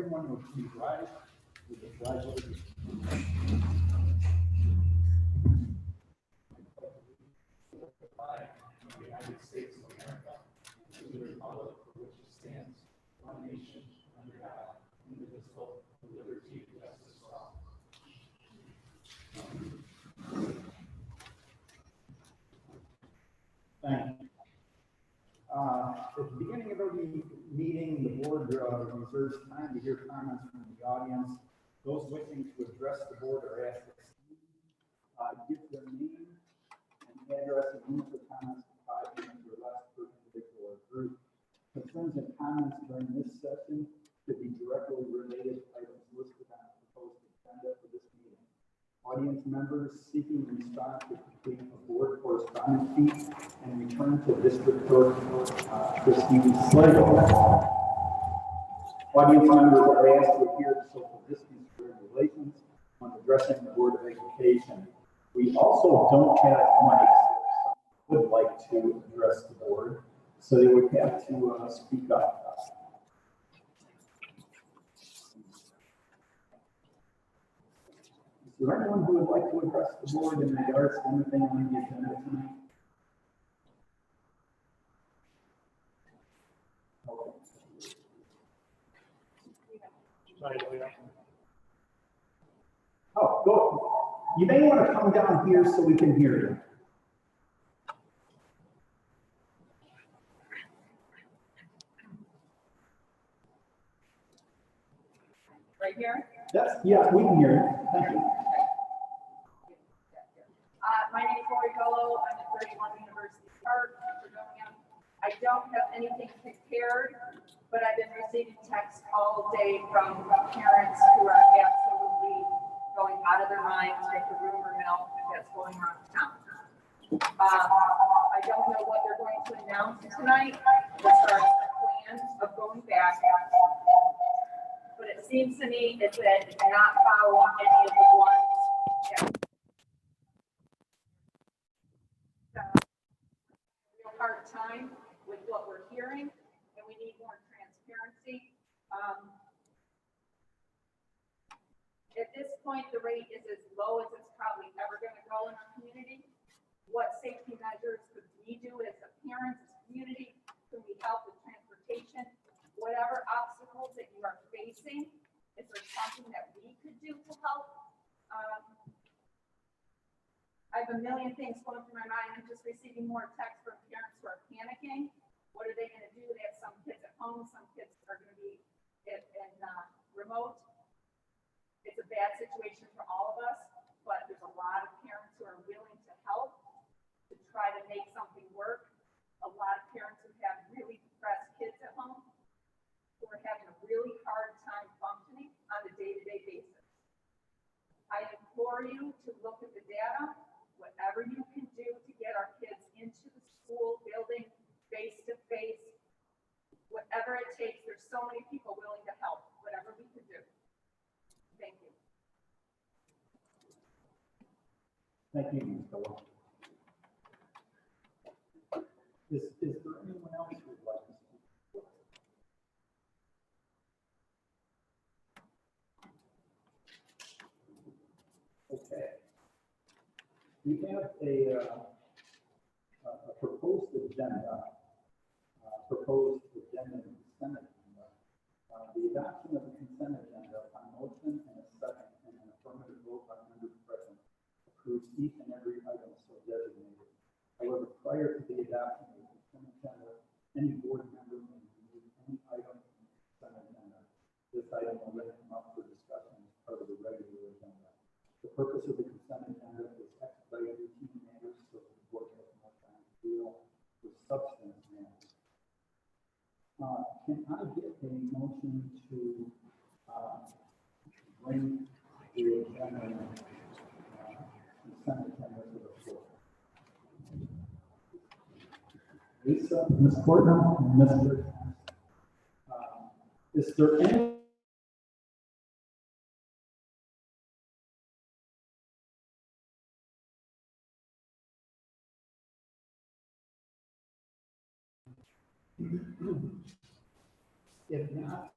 everyone would please rise with the flag of the flag of the United States of America, and to the republic for which it stands, one nation, under God, indivisible, with liberty and justice for all. Thank you. At the beginning of every meeting, the board reserves time to hear comments from the audience. Those wishing to address the board are asked to give their name and address and limit the comments to 5 minutes or less per individual or group. Concerns and comments during this session could be directly related to items listed on the proposed agenda for this meeting. Audience members seeking response to complete a board correspondence sheet and return to District Clerk Christine Slagle. Audience members are asked to adhere to social distance regulations when addressing the Board of Education. We also don't have mics if someone would like to address the board, so they would have to speak up. Is there anyone who would like to address the board in regards to anything on the agenda tonight? Oh, go. You may want to come down here so we can hear you. Right here? Yes, yeah, we can hear you. Thank you. My name is Lori Bello. I'm at 31 University Park, Fredonia. I don't have anything prepared, but I've been receiving texts all day from parents who are absolutely going out of their minds with the rumor mill that's going around town. I don't know what they're going to announce tonight as far as the plan of going back. But it seems to me that it's not following any of the ones that real hard time with what we're hearing, and we need more transparency. At this point, the rate is as low as it's probably ever going to go in our community. What safety measures could we do as a parents, as a community? Can we help with transportation? Whatever obstacles that you are facing, is there something that we could do to help? I have a million things going through my mind. I'm just receiving more texts from parents who are panicking. What are they going to do? They have some kids at home. Some kids are going to be in remote. It's a bad situation for all of us, but there's a lot of parents who are willing to help to try to make something work. A lot of parents who have really depressed kids at home who are having a really hard time functioning on a day-to-day basis. I implore you to look at the data. Whatever you can do to get our kids into the school building face-to-face, whatever it takes, there's so many people willing to help, whatever we can do. Thank you. Thank you, Ms. Bello. Is there anyone else who would like to speak? Okay. We have a proposed agenda, and consent agenda. The adoption of the consent agenda on motion and a second and an affirmative vote by members present approves each and every item so designated. However, prior to the adoption of the consent agenda, any board member may remove any item from the consent agenda. This item will then come up for discussion as part of the regular agenda. The purpose of the consent agenda is expedite routine matters so that the board has more time to deal with substance matters. Can I get a motion to bring the agenda, consent agenda to the floor? Lisa, Ms. Courtney, and Mr. Is there any if not,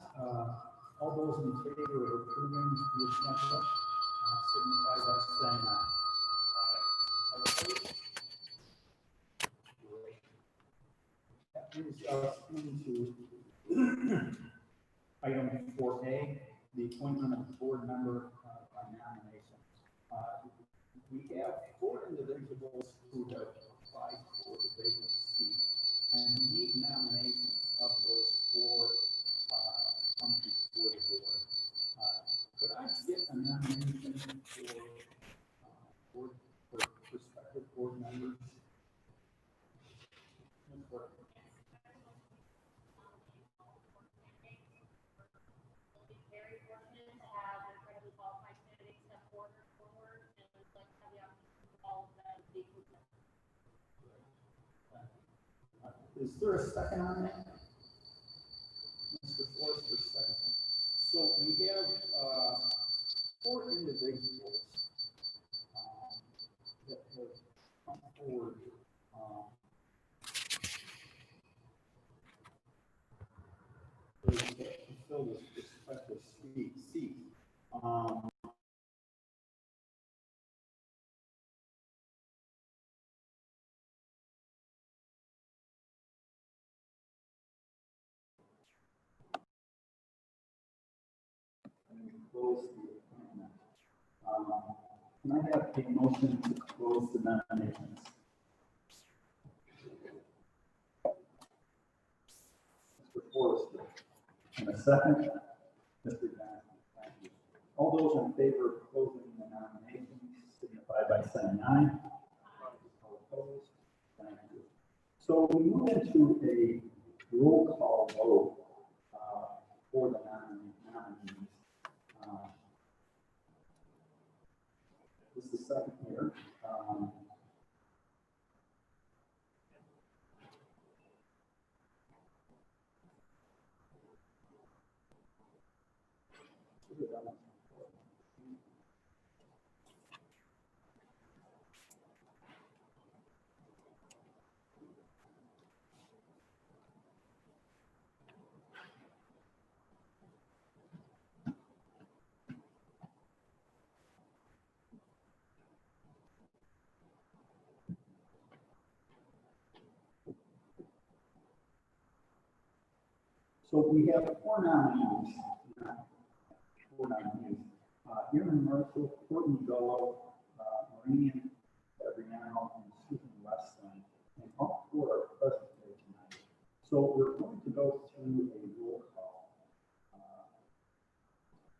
All those in favor of approving the agenda, signify by saying aye. All opposed? That brings us into item 4A, the appointment of the board member by nomination. We have 4 individuals who have applied for the vacant seat, and we need nominations of those 4 come before the board. Could I get a nomination for prospective board members? Very fortunate to have incredibly qualified candidates step forward and would like to have the opportunity for all of them to be included. Is there a second on that? Mr. Forrester, second. So we have 4 individuals that have come forward to fill this prospective seat. Close the appointment. Can I have a motion to close the nominations? Mr. Forrester. And a second? Mr. Johnson. Thank you. All those in favor of closing the nominations signify by saying aye. All opposed? Thank you. So we move into a roll call vote for the nominees. This is the second year. So we have 4 nominees. Aaron Marshall, Courtney Gullo, Maureen Adriano, and Susan Westland. And all 4 are present here tonight. So we're going to go through a roll call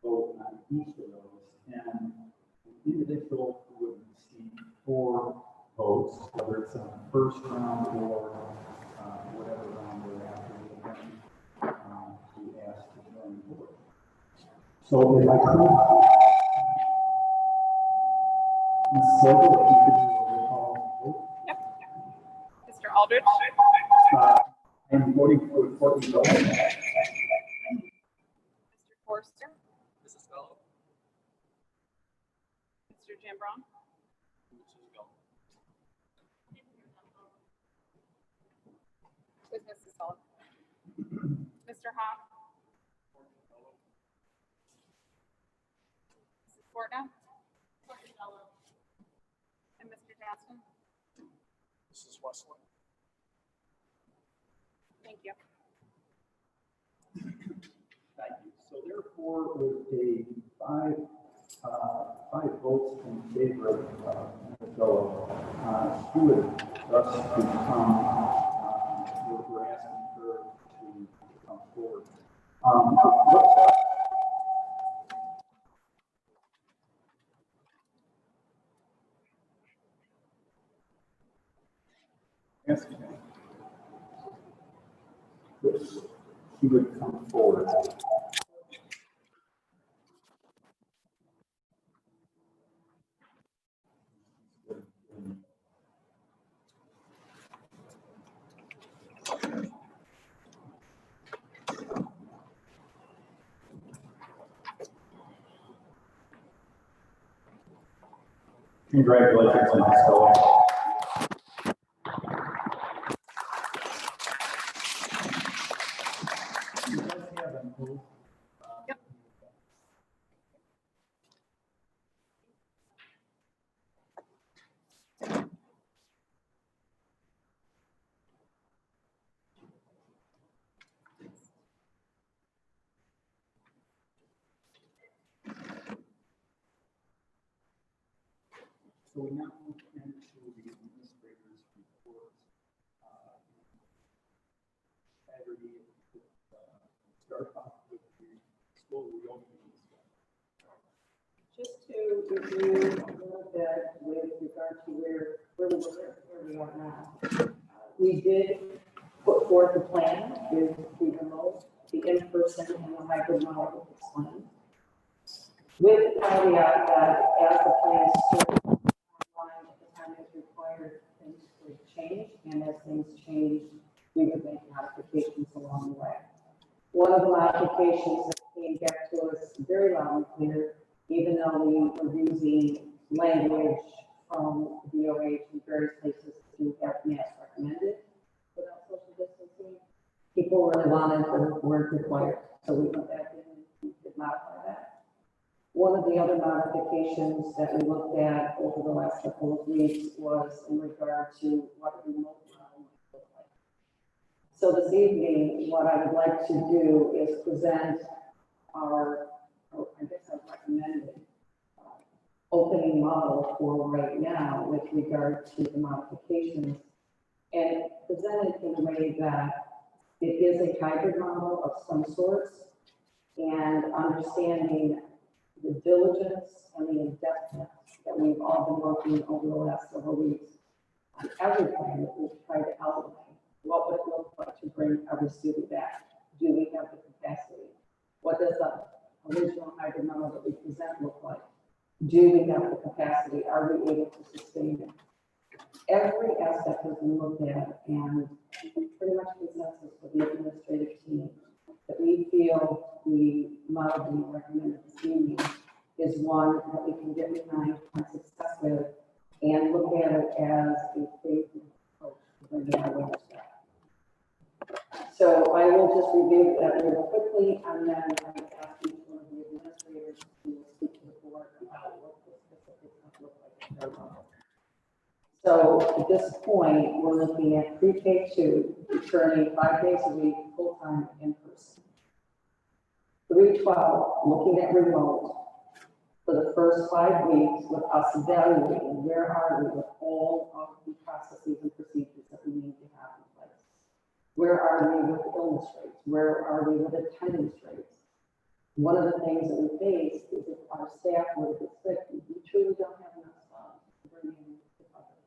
vote on each of those. And the individual would receive 4 votes, whether it's on the first round or whatever round we're after. We asked to join the board. So if I could, Ms. Silva, if you could do a roll call vote. Yep. Mr. Aldrich. I'm voting for Courtney Gullo. Mr. Forster. Mrs. Gullo. Mr. Jambron. Mrs. Gullo. With Mrs. Sullivan. Mr. Hawk. Mrs. Fortna. And Mr. Johnston. Mrs. Westland. Thank you. Thank you. So therefore, with a 5 votes in favor of Ms. Gullo, she would thus become, we're asking her to come forward. Asking her. Yes, she would come forward. Congratulations, Ms. Gullo. You guys have an oath. Yep. So we now move into the administrator's report. Saturday, start off with the school reopening. Just to review a little bit with regard to where we are now. We did put forth a plan with the remote, the in-person, and the hybrid model explained. With the caveat that as the plan is certain, online at the time is required, things would change, and as things change, we would make modifications along the way. One of the modifications that came back to us very loud and clear, even though we were using language from the DOH in various places to have masks recommended without social distancing, people really wanted the word required. So we went back in and did modify that. One of the other modifications that we looked at over the last couple of weeks was in regard to what a remote model might look like. So this evening, what I would like to do is present our, I guess I've recommended opening model for right now with regard to the modifications and present it in a way that it is a hybrid model of some sorts and understanding the diligence and the in-depthness that we've all been working over the last several weeks on every plan that we've tried to outline. What would it look like to bring every student back? Do we have the capacity? What does the original hybrid model that we present look like? Do we have the capacity? Are we able to sustain it? Every aspect has been looked at and pretty much consensus with the administrative team that we feel the model being recommended this evening is one that we can get behind and success with and look at it as a phased approach to bringing our awareness back. So I will just review that real quickly and then I will ask each one of the administrators to speak to the board about what the specifics look like in their model. So at this point, we're looking at pre-K2 returning 5 days a week, full-time in person. 312, looking at remote for the first 5 weeks with us evaluating where are we with all of the processes and procedures that we need to have in place. Where are we with illness rates? Where are we with attendance rates? One of the things that we face is if our staff were to get sick, we truly don't have enough funds to bring in the public.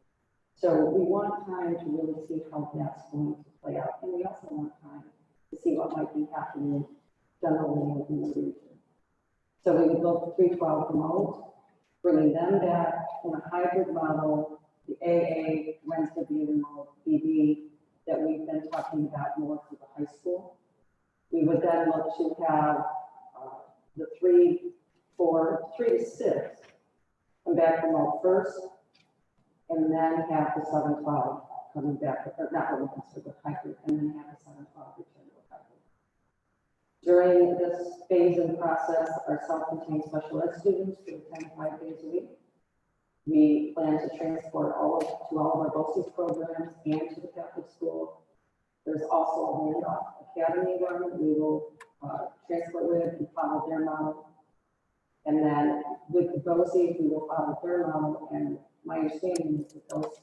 So we want time to really see how that's going to play out. And we also want time to see what might be happening generally in the region. So we would look 312 remote, bringing them back in a hybrid model, the AA, Wednesday being remote, BB, that we've been talking about more for the high school. We would then look to have the 3 to 6 come back remote first, and then have the 712 coming back, or not remote, but hybrid, and then have the 712 return to hybrid. During this phase-in process, our self-contained special ed students will attend 5 days a week. We plan to transport all of our BOCES programs and to the Catholic school. There's also a Randolph Academy run that we will transport with and follow their model. And then with the BOCES, we will follow their model. And my understanding is that those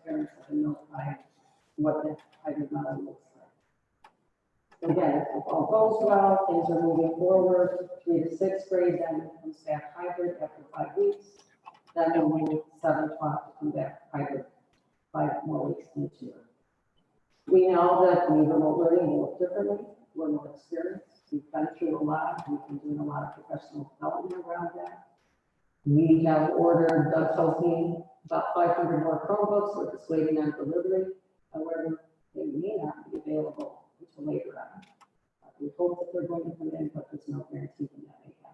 parents have been notified what the hybrid model looks like. Again, if all goes well, things are moving forward, 3 to 6 grade, then comes back hybrid after 5 weeks. Then we'll move 7-12 to come back hybrid 5 more weeks into it. We know that the remote learning will look differently. We're more experienced. We've been through a lot. We've been doing a lot of professional development around that. We have ordered, Doug tells me, about 500 more Chromebooks. We're just waiting on delivery. However, they may not be available until later on. We hope that they're going to come in, but there's no guarantee that that may happen.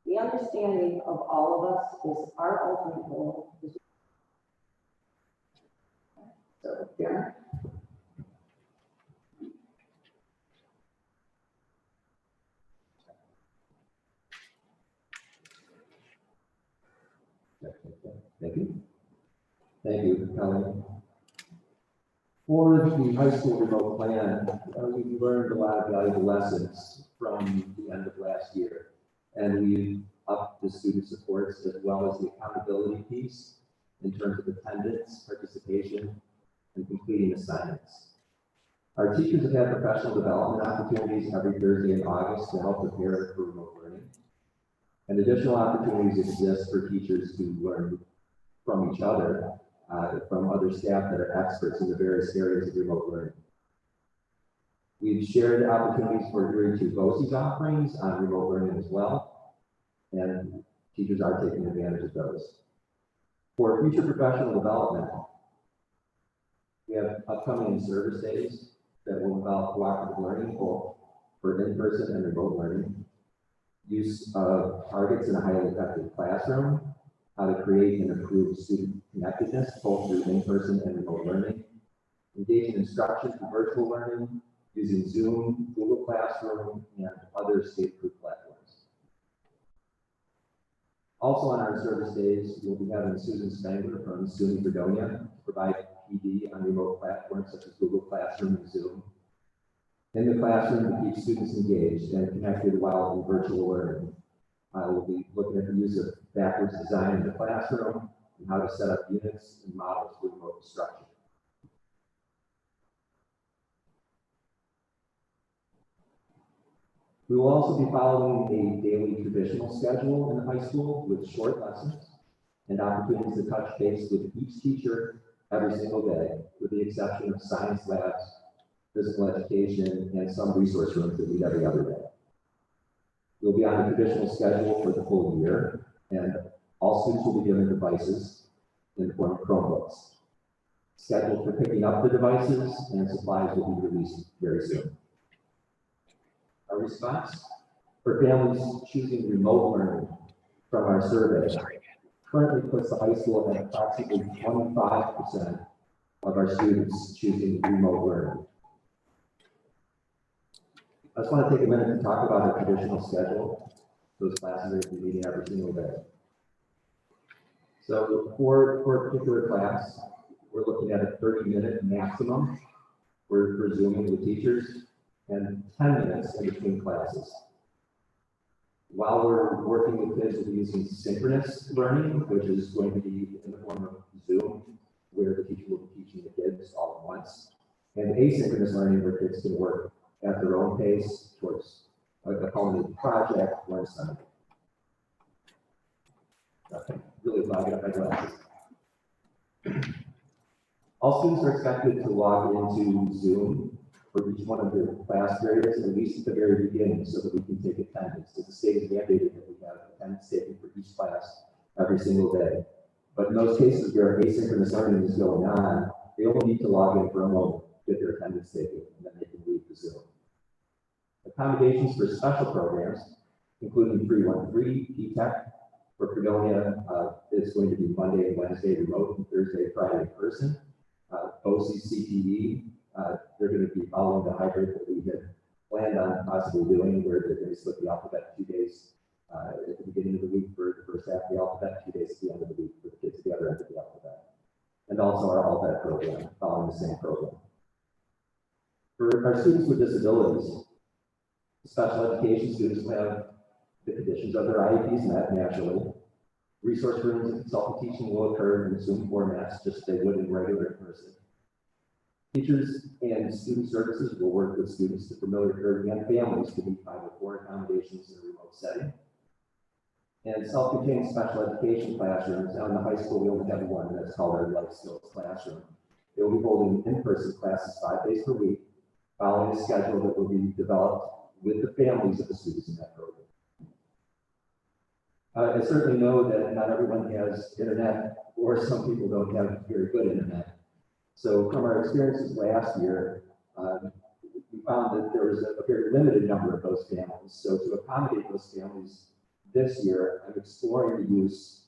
The understanding of all of us is our ultimate goal is. So, Darren. Thank you. Thank you, Kelly. For the high school remote plan, we learned a lot of valuable lessons from the end of last year. And we up the student supports as well as the accountability piece in terms of attendance, participation, and completing assignments. Our teachers have had professional development opportunities every Thursday in August to help prepare for remote learning. And additional opportunities exist for teachers to learn from each other, from other staff that are experts in the various areas of remote learning. We've shared opportunities for adhering to BOCES offerings on remote learning as well, and teachers are taking advantage of those. For future professional development, we have upcoming service days that will involve cooperative learning, both for in-person and remote learning, use of targets in a highly effective classroom, how to create and improve student connectedness, both through in-person and remote learning, engaging instruction through virtual learning, using Zoom, Google Classroom, and other state-approved platforms. Also on our service days, we'll be having Susan Spangler from SUNY Fredonia to provide PD on remote platforms such as Google Classroom and Zoom. In the classroom to keep students engaged and connected while in virtual learning. We'll be looking at the use of backwards design in the classroom and how to set up units and models for remote instruction. We will also be following a daily traditional schedule in the high school with short lessons and opportunities to touch base with each teacher every single day, with the exception of science labs, physical education, and some resource rooms that meet every other day. We'll be on a traditional schedule for the full year, and all students will be given devices in the form of Chromebooks. Schedule for picking up the devices and supplies will be released very soon. Our response for families choosing remote learning from our survey currently puts the high school at approximately 25% of our students choosing remote learning. I just want to take a minute to talk about our traditional schedule. Those classes are going to be meeting every single day. So for a particular class, we're looking at a 30-minute maximum for Zooming with teachers and 10 minutes in between classes. While we're working with kids, we'll be using synchronous learning, which is going to be in the form of Zoom, where the teacher will be teaching the kids all at once, and asynchronous learning, where kids can work at their own pace towards a culminating project or assignment. Okay, really glad I got my glasses. All students are expected to log into Zoom for each one of their class periods, at least at the very beginning, so that we can take attendance. The state is mandated that we have attendance taken for each class every single day. But in those cases where asynchronous learning is going on, they only need to log in for a moment, get their attendance taken, and then they can leave the Zoom. Accommodations for special programs, including 313, P-TECH, for Fredonia, is going to be Monday and Wednesday remote, and Thursday, Friday in person. BOCES, CPE, they're going to be following the hybrid that we had planned on possibly doing, where they're going to split the alphabet 2 days at the beginning of the week for the first half of the alphabet, 2 days at the end of the week for the kids at the other end of the alphabet. And also our ALPHET program, following the same program. For our students with disabilities, special education students will have the conditions of their IEPs met naturally. Resource rooms and consultant teaching will occur in Zoom formats, just as they would in regular in person. Teachers and student services will work with students to familiarize and families to meet 504 accommodations in a remote setting. And self-contained special education classrooms. Now in the high school, we only have one, and that's called our life skills classroom. They will be holding in-person classes 5 days per week, following a schedule that will be developed with the families of the students in that program. I certainly know that not everyone has internet, or some people don't have very good internet. So from our experiences last year, we found that there was a very limited number of those families. So to accommodate those families this year, I'm exploring the use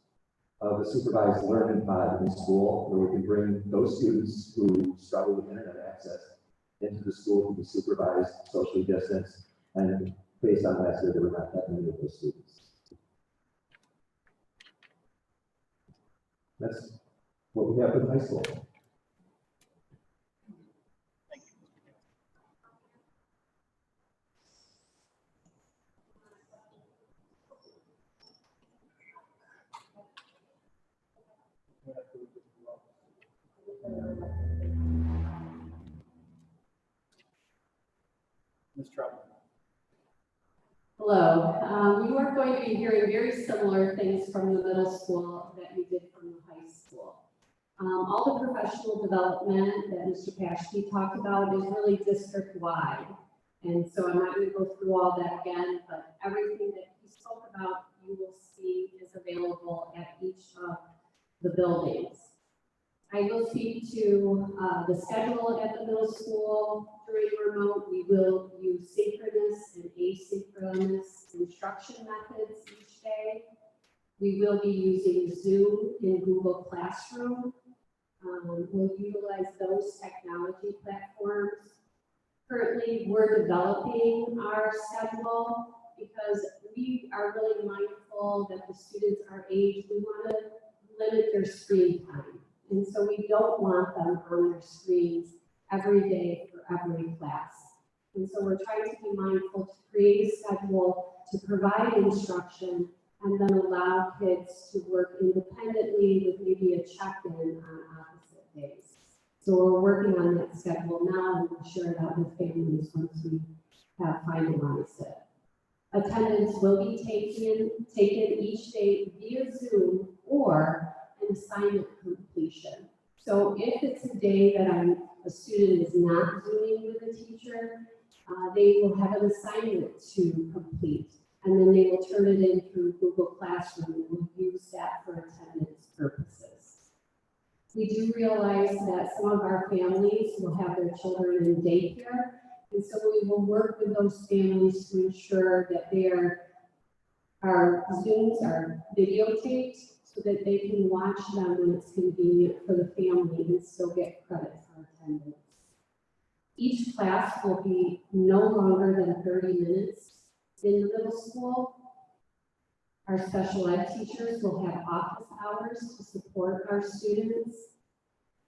of a supervised learning pod in school, where we can bring those students who struggle with internet access into the school to be supervised, socially distanced, and based on last year, there were not that many of those students. That's what we have in high school. Ms. Trout. Hello. You are going to be hearing very similar things from the middle school that you did from the high school. All the professional development that Mr. Paschke talked about is really district-wide. And so I'm not going to go through all that again, but everything that he spoke about, you will see is available at each of the buildings. I will speak to the schedule at the middle school during remote. We will use synchronous and asynchronous instruction methods each day. We will be using Zoom in Google Classroom. We'll utilize those technology platforms. Currently, we're developing our schedule because we are really mindful that the students our age, we want to limit their screen time. And so we don't want them on their screens every day for every class. And so we're trying to be mindful to create a schedule to provide instruction and then allow kids to work independently with maybe a check-in on opposite days. So we're working on that schedule now, and we'll share it out with families once we have finalized it. Attendance will be taken each day via Zoom or an assignment completion. So if it's a day that a student is not Zooming with a teacher, they will have an assignment to complete, and then they will turn it in through Google Classroom, and we'll use that for attendance purposes. We do realize that some of our families will have their children in daycare, and so we will work with those families to ensure that our Zooms are videotaped so that they can watch them when it's convenient for the family and still get credit for attendance. Each class will be no longer than 30 minutes in the middle school. Our special ed teachers will have office hours to support our students.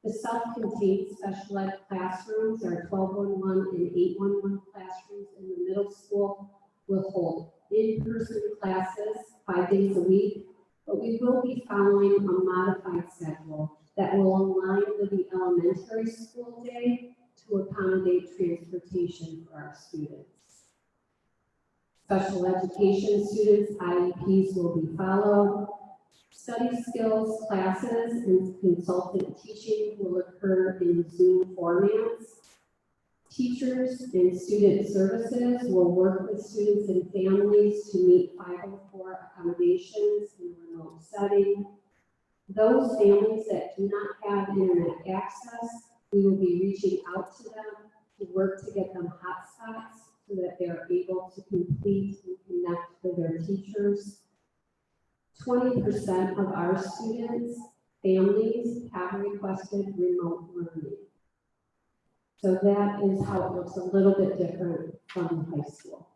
The self-contained special ed classrooms, our 1211 and 811 classrooms in the middle school, will hold in-person classes 5 days a week, but we will be following a modified schedule that will align with the elementary school day to accommodate transportation for our students. Special education students, IEPs will be followed. Study skills classes and consultant teaching will occur in Zoom formats. Teachers and student services will work with students and families to meet 504 accommodations in a remote setting. Those families that do not have internet access, we will be reaching out to them to work to get them hotspots so that they are able to complete and connect with their teachers. 20% of our students, families have requested remote learning. So that is how it looks a little bit different from high school.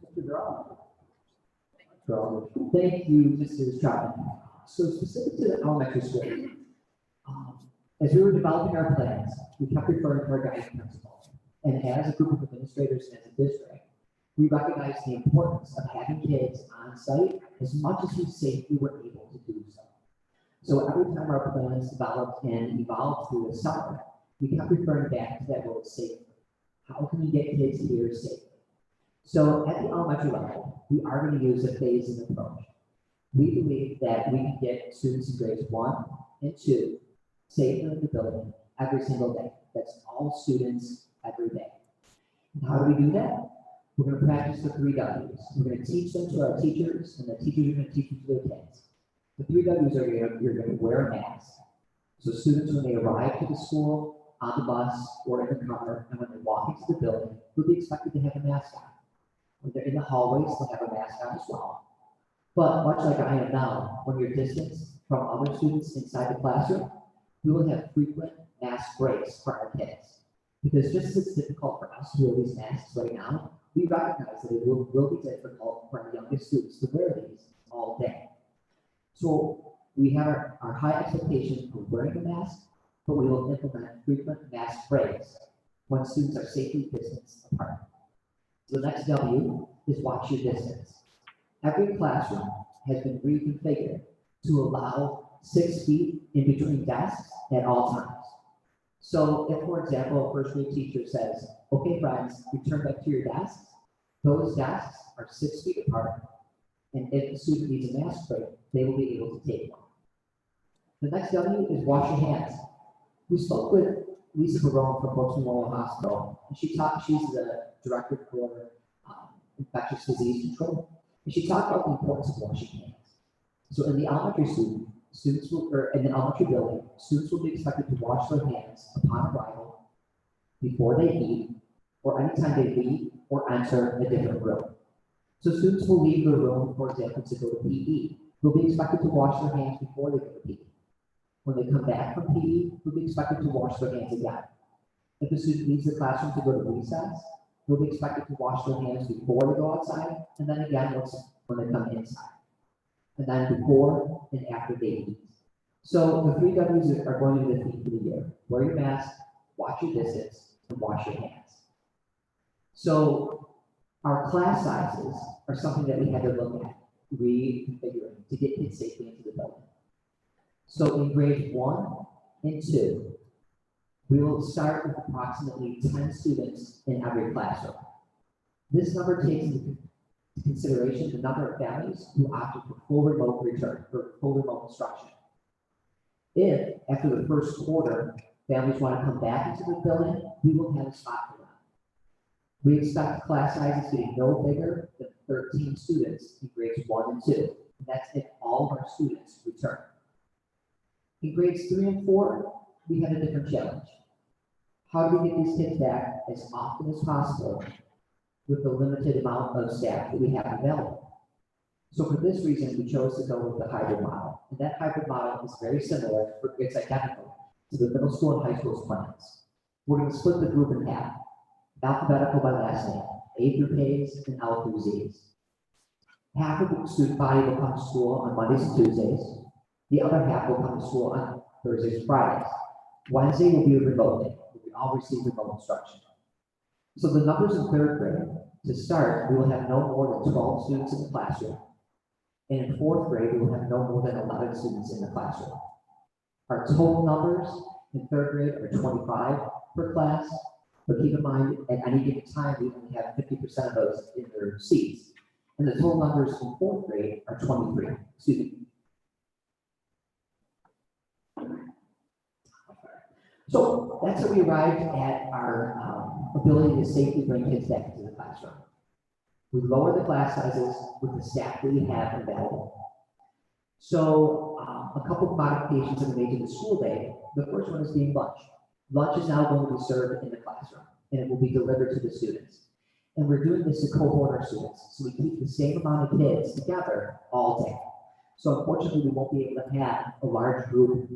Mr. Brown. So, thank you, Mrs. Chapman. So specific to the elementary school, as we were developing our plans, we kept referring to our guidance principles. And as a group of administrators and as a district, we recognize the importance of having kids on site as much as we safely were able to do so. So every time our plans developed and evolved through the summer, we kept referring back to that word safely. How can we get kids here safely? So at the elementary level, we are going to use a phasing approach. We believe that we can get students in grades 1 and 2 safely in the building every single day. That's all students every day. And how do we do that? We're going to practice the 3 W's. We're going to teach them to our teachers, and the teachers are going to teach them to their kids. The 3 W's are you're going to wear a mask. So students, when they arrive to the school, on the bus, or in the car, and when they walk into the building, will be expected to have a mask on. When they're in the hallways, they'll have a mask on as well. But much like I am now, when you're distanced from other students inside the classroom, we will have frequent mask breaks for our kids. Because just as it's difficult for us to wear these masks right now, we recognize that it will be difficult for our youngest students to wear these all day. So we have our high expectations for wearing a mask, but we will implement frequent mask breaks when students are safely distanced apart. So the next W is watch your distance. Every classroom has been reconfigured to allow 6 feet in between desks at all times. So if, for example, a first grade teacher says, okay, friends, return back to your desks, those desks are 6 feet apart. And if the student needs a mask break, they will be able to take one. The next W is wash your hands. We spoke with Lisa Barone from Brooks Memorial Hospital, and she's the director for infectious disease control. And she talked about the importance of washing hands. So in the elementary in the elementary building, students will be expected to wash their hands upon arrival, before they eat, or anytime they leave or enter a different room. So students will leave the room, for example, to go to PE. They'll be expected to wash their hands before they go to PE. When they come back from PE, they'll be expected to wash their hands again. If a student leaves the classroom to go to recess, they'll be expected to wash their hands before they go outside, and then again when they come inside. And then before and after they eat. So the 3 W's are going to be the theme for the year. Wear your mask, watch your distance, and wash your hands. So our class sizes are something that we had to look at, reconfiguring to get kids safely into the building. So in grades 1 and 2, we will start with approximately 10 students in every classroom. This number takes into consideration the number of families who opted for full remote instruction. If, after the first quarter, families want to come back into the building, we will have a spot for them. We expect class sizes getting no bigger than 13 students in grades 1 and 2. And that's if all of our students return. In grades 3 and 4, we have a different challenge. How do we get these kids back as often as possible with the limited amount of staff that we have available? So for this reason, we chose to go with the hybrid model. And that hybrid model is very similar, it's identical to the middle school and high school's plans. We're going to split the group in half, alphabetical by last name, A through K's and L through Z's. Half of the student body will come to school on Mondays and Tuesdays. The other half will come to school on Thursdays and Fridays. Wednesday will be a remote day. We all receive remote instruction. So the numbers in 3rd grade, to start, we will have no more than 12 students in the classroom. And in 4th grade, we will have no more than 11 students in the classroom. Our total numbers in 3rd grade are 25 per class, but keep in mind, at any given time, we only have 50% of those in their seats. And the total numbers in 4th grade are 23. Excuse me. So that's how we arrived at our ability to safely bring kids back into the classroom. We lowered the class sizes with the staff that we have available. So a couple of modifications that we made to the school day. The first one is being lunch. Lunch is now going to be served in the classroom, and it will be delivered to the students. And we're doing this to cohort our students, so we keep the same amount of kids together all day. So unfortunately, we won't be able to have a large group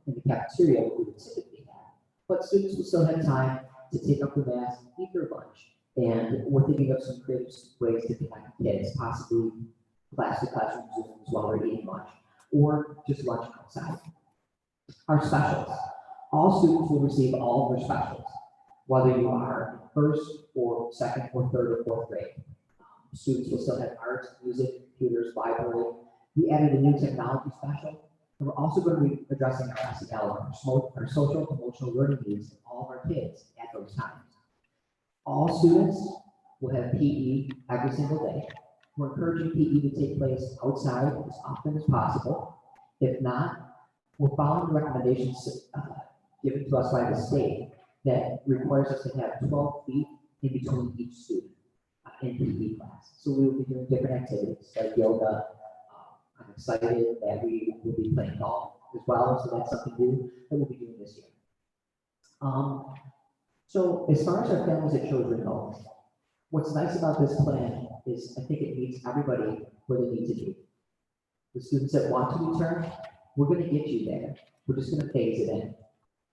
in the cafeteria that we would typically have. But students will still have time to take up their mask, eat their lunch, and we're thinking of some creative ways to connect kids, possibly class-to-classroom Zooms while they're eating lunch, or just lunch outside. Our specials. All students will receive all of their specials, whether you are in 1st or 2nd or 3rd or 4th grade. Students will still have art, music, computers, library. We added a new technology special, and we're also going to be addressing our SEL, our social emotional learning needs of all of our kids at those times. All students will have PE every single day. We're encouraging PE to take place outside as often as possible. If not, we're following the recommendations given to us by the state that requires us to have 12 feet in between each student in PE class. So we will be doing different activities like yoga. I'm excited that we will be playing golf as well, so that's something new that we'll be doing this year. So as far as our families that chose remote, what's nice about this plan is I think it meets everybody where they need to be. The students that want to return, we're going to get you there. We're just going to phase it in.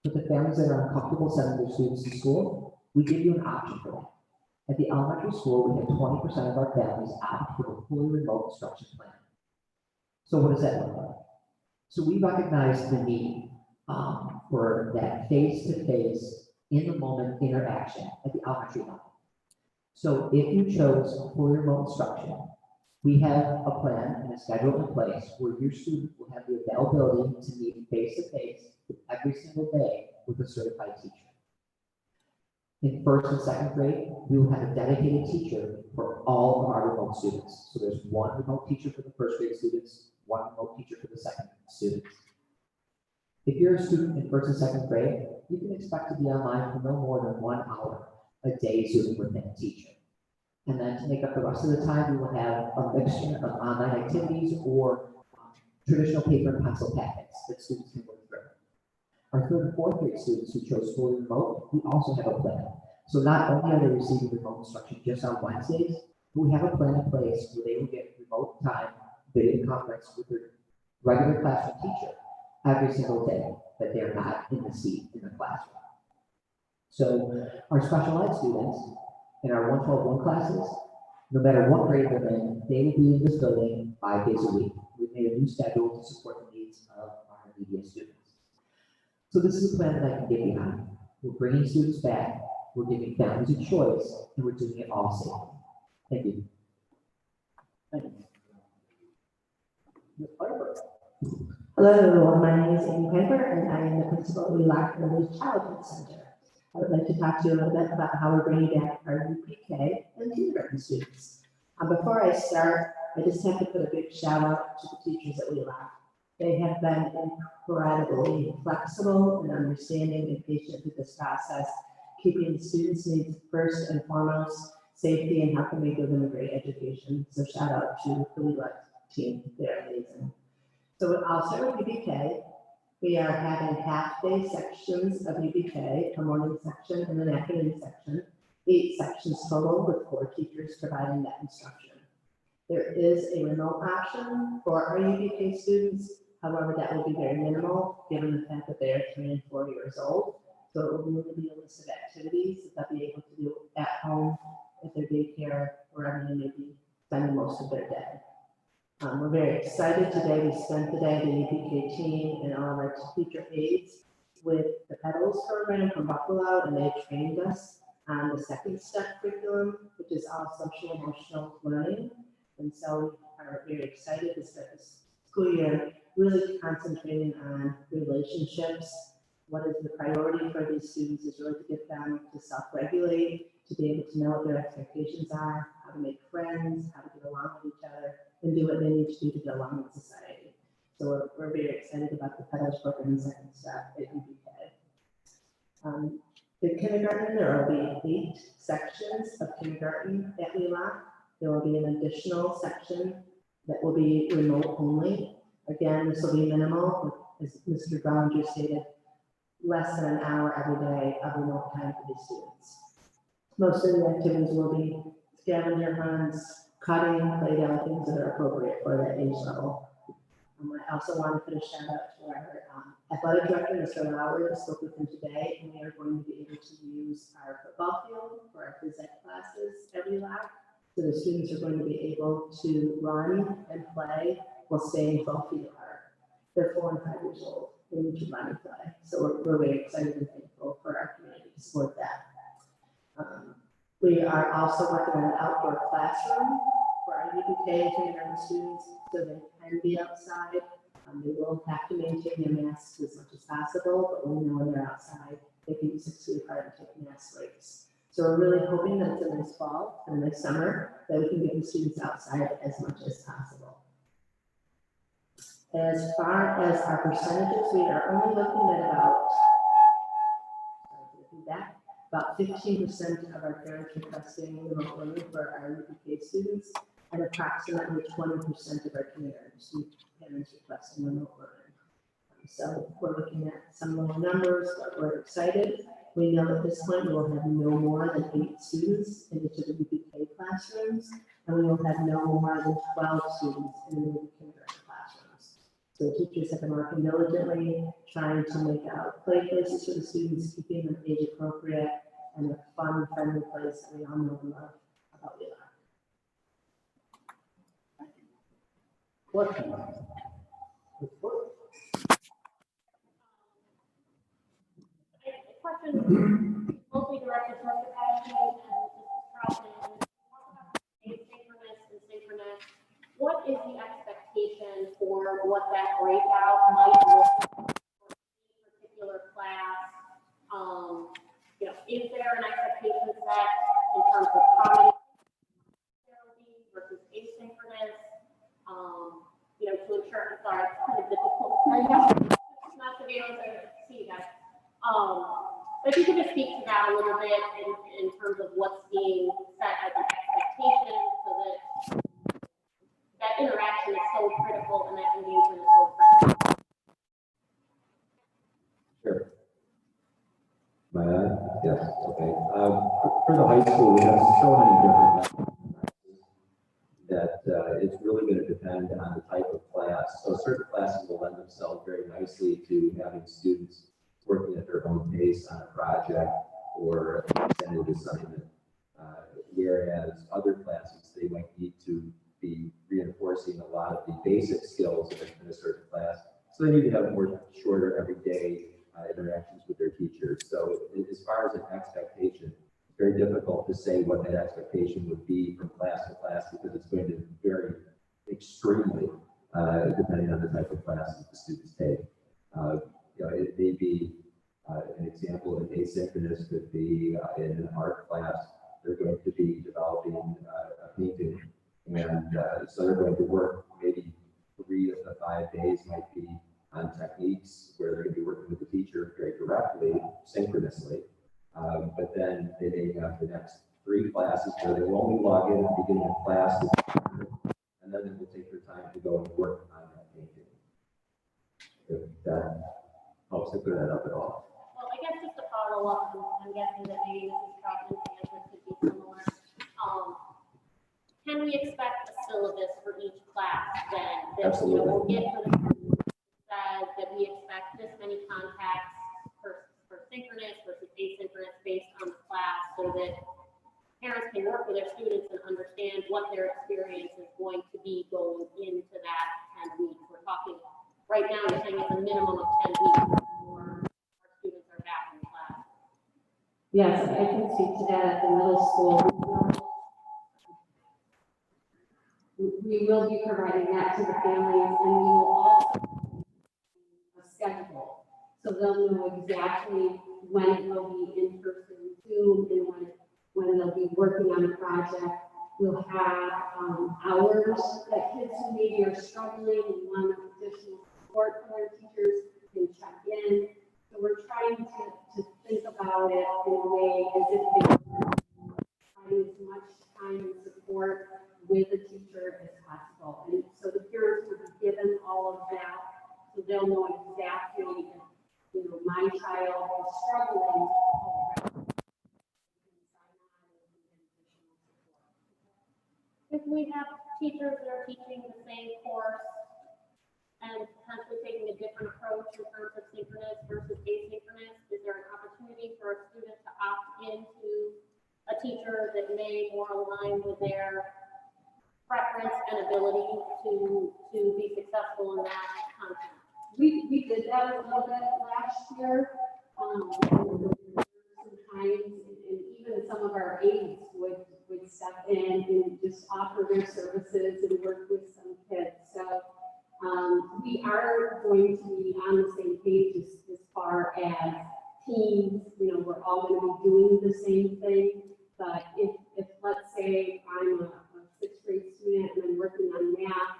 But the families that are uncomfortable sending their students to school, we give you an option for that. At the elementary school, we have 20% of our families opt for the fully remote instruction plan. So what does that look like? So we recognize the need for that face-to-face, in-the-moment interaction at the elementary level. So if you chose fully remote instruction, We have a plan and a schedule in place where your student will have the availability to meet face-to-face every single day with a certified teacher. In first and second grade, we will have a dedicated teacher for all of our remote students. So there's one remote teacher for the first grade students, one remote teacher for the second students. If you're a student in first and second grade, you can expect to be online for no more than 1 hour a day Zooming with that teacher. And then to make up the rest of the time, we will have a mixture of online activities or traditional paper and pencil packets that students can work through. Our third and fourth grade students who chose fully remote, we also have a plan. So not only are they receiving remote instruction just on Wednesdays, but we have a plan in place where they will get remote time, video conference with their regular classroom teacher every single day that they're not in the seat in the classroom. So our special ed students in our 112-1 classes, no matter what grade they're in, they will be in this building 5 days a week. We've made a new schedule to support the needs of our media students. So this is a plan that I can get behind. We're bringing students back, we're giving families a choice, and we're doing it all safely. Thank you. Thank you. Ms. Piper. Hello, my name is Amy Piper, and I am the principal of the Lock Early Childhood Center. I would like to talk to you a little bit about how we're bringing back our UPK and kindergarten students. Before I start, I just have to put a big shout out to the teachers at Wheelock. They have been incredibly flexible and understanding and patient through this process, keeping the students' needs first and foremost, safety, and how can we give them a great education. So shout out to the Wheelock team, they're amazing. So I'll start with UBK. We are having half-day sections of UBK, a morning section and an afternoon section, 8 sections total with 4 teachers providing that instruction. There is a remote option for our UBK students. However, that will be very minimal given the fact that they are 3 and 4 years old. So it will really be a list of activities that they'll be able to do at home, at their daycare, wherever they may be spending most of their day. We're very excited today. We spent the day, the UPK team and all of our teacher aides with the Petals program from Buffalo, and they trained us on the second step curriculum, which is all social emotional learning. And so we are very excited to start this school year really concentrating on relationships. What is the priority for these students is really to get them to self-regulate, to be able to know what their expectations are, how to make friends, how to get along with each other, and do what they need to do to get along with society. So we're very excited about the Petals program and second step at UBK. The kindergarten, there will be 8 sections of kindergarten at Wheelock. There will be an additional section that will be remote only. Again, this will be minimal, as Mr. Bellinger stated, less than an hour every day of remote time for these students. Most of the activities will be scavenger hunts, cutting, play down things that are appropriate for that age level. I also want to put a shout out to our athletic director, Mr. Lowry. I spoke with him today, and we are going to be able to use our football field for our phys ed classes every lap. So the students are going to be able to run and play while staying 12 feet apart. They're 4 and 5 years old. They need to run and play. So we're very excited and thankful for our community to support that. We are also working on an outdoor classroom for our UPK and kindergarten students so they can be outside. They will have to maintain their masks as much as possible, but we know when they're outside, they can be 6 feet apart and take mask breaks. So we're really hoping that it's in this fall and this summer that we can get the students outside as much as possible. As far as our percentages, we are only looking at about 15% of our parents requesting remote learning for our UPK students, and approximately 20% of our kindergarten parents requesting remote learning. So we're looking at some lower numbers, but we're excited. We know at this point we will have no more than 8 students in each of the UPK classrooms, and we will have no more than 12 students in the kindergarten classrooms. So teachers have been working diligently, trying to make out play places for the students, keeping them age appropriate, and a fun, friendly place that we all know and love about Wheelock. Questions? Question mostly directed towards the passion and Mrs. Carlton. Asynchronous and synchronous. is there an expectation set in terms of how many there will be versus asynchronous? You know, to ensure, sorry, it's kind of difficult. I know, it's not to be able to see you guys. But if you could just speak to that a little bit in terms of what's being set as an expectation so that that interaction is so critical and that engagement is so critical. Sure. Yes, okay. For the high school, we have so many different classes that it's really going to depend on the type of class. So certain classes will lend themselves very nicely to having students working at their own pace on a project or an extended assignment. Whereas other classes, they might need to be reinforcing a lot of the basic skills in a certain class. So they need to have more shorter everyday interactions with their teachers. So as far as an expectation, it's very difficult to say what that expectation would be from class to class because it's going to vary extremely depending on the type of class that the students take. You know, it may be an example of asynchronous could be in an art class, they're going to be developing a painting. And so they're going to work maybe 3 of the 5 days might be on techniques where they're going to be working with the teacher very directly, synchronously. But then they may have the next 3 classes where they will only log in at the beginning of class, and then they will take their time to go and work on that painting. If that helps to clear that up at all. Well, I guess just to follow up, I'm guessing that maybe Mrs. Troutman's answer could be similar. Can we expect a syllabus for each class then? That, Absolutely. You know, we'll get to the says that we expect this many contacts for synchronous versus asynchronous based on the class so that parents can work with their students and understand what their experience is going to be going into that 10 weeks. We're talking, right now, you're saying it's a minimum of 10 weeks before our students are back in class. Yes, I can speak to that at the middle school. We will be providing that to the families, and we will also a schedule. So they'll know exactly when it will be in person Zoom and when they'll be working on a project. We'll have hours that kids who maybe are struggling and want additional support from their teachers can check in. So we're trying to think about it in a way as if they find as much time and support with the teacher as possible. And so the parents will be given all of that, so they'll know exactly if, you know, my child is struggling. If we have teachers that are teaching the same course and potentially taking a different approach in terms of synchronous versus asynchronous, is there an opportunity for a student to opt into a teacher that may more align with their preference and ability to be successful in that content? We did that a little bit last year. Sometimes, and even some of our aides would step in and just offer their services and work with some kids. So we are going to be on the same page as far as teams. You know, we're all going to be doing the same thing. But if let's say I'm a 6th grade student and I'm working on math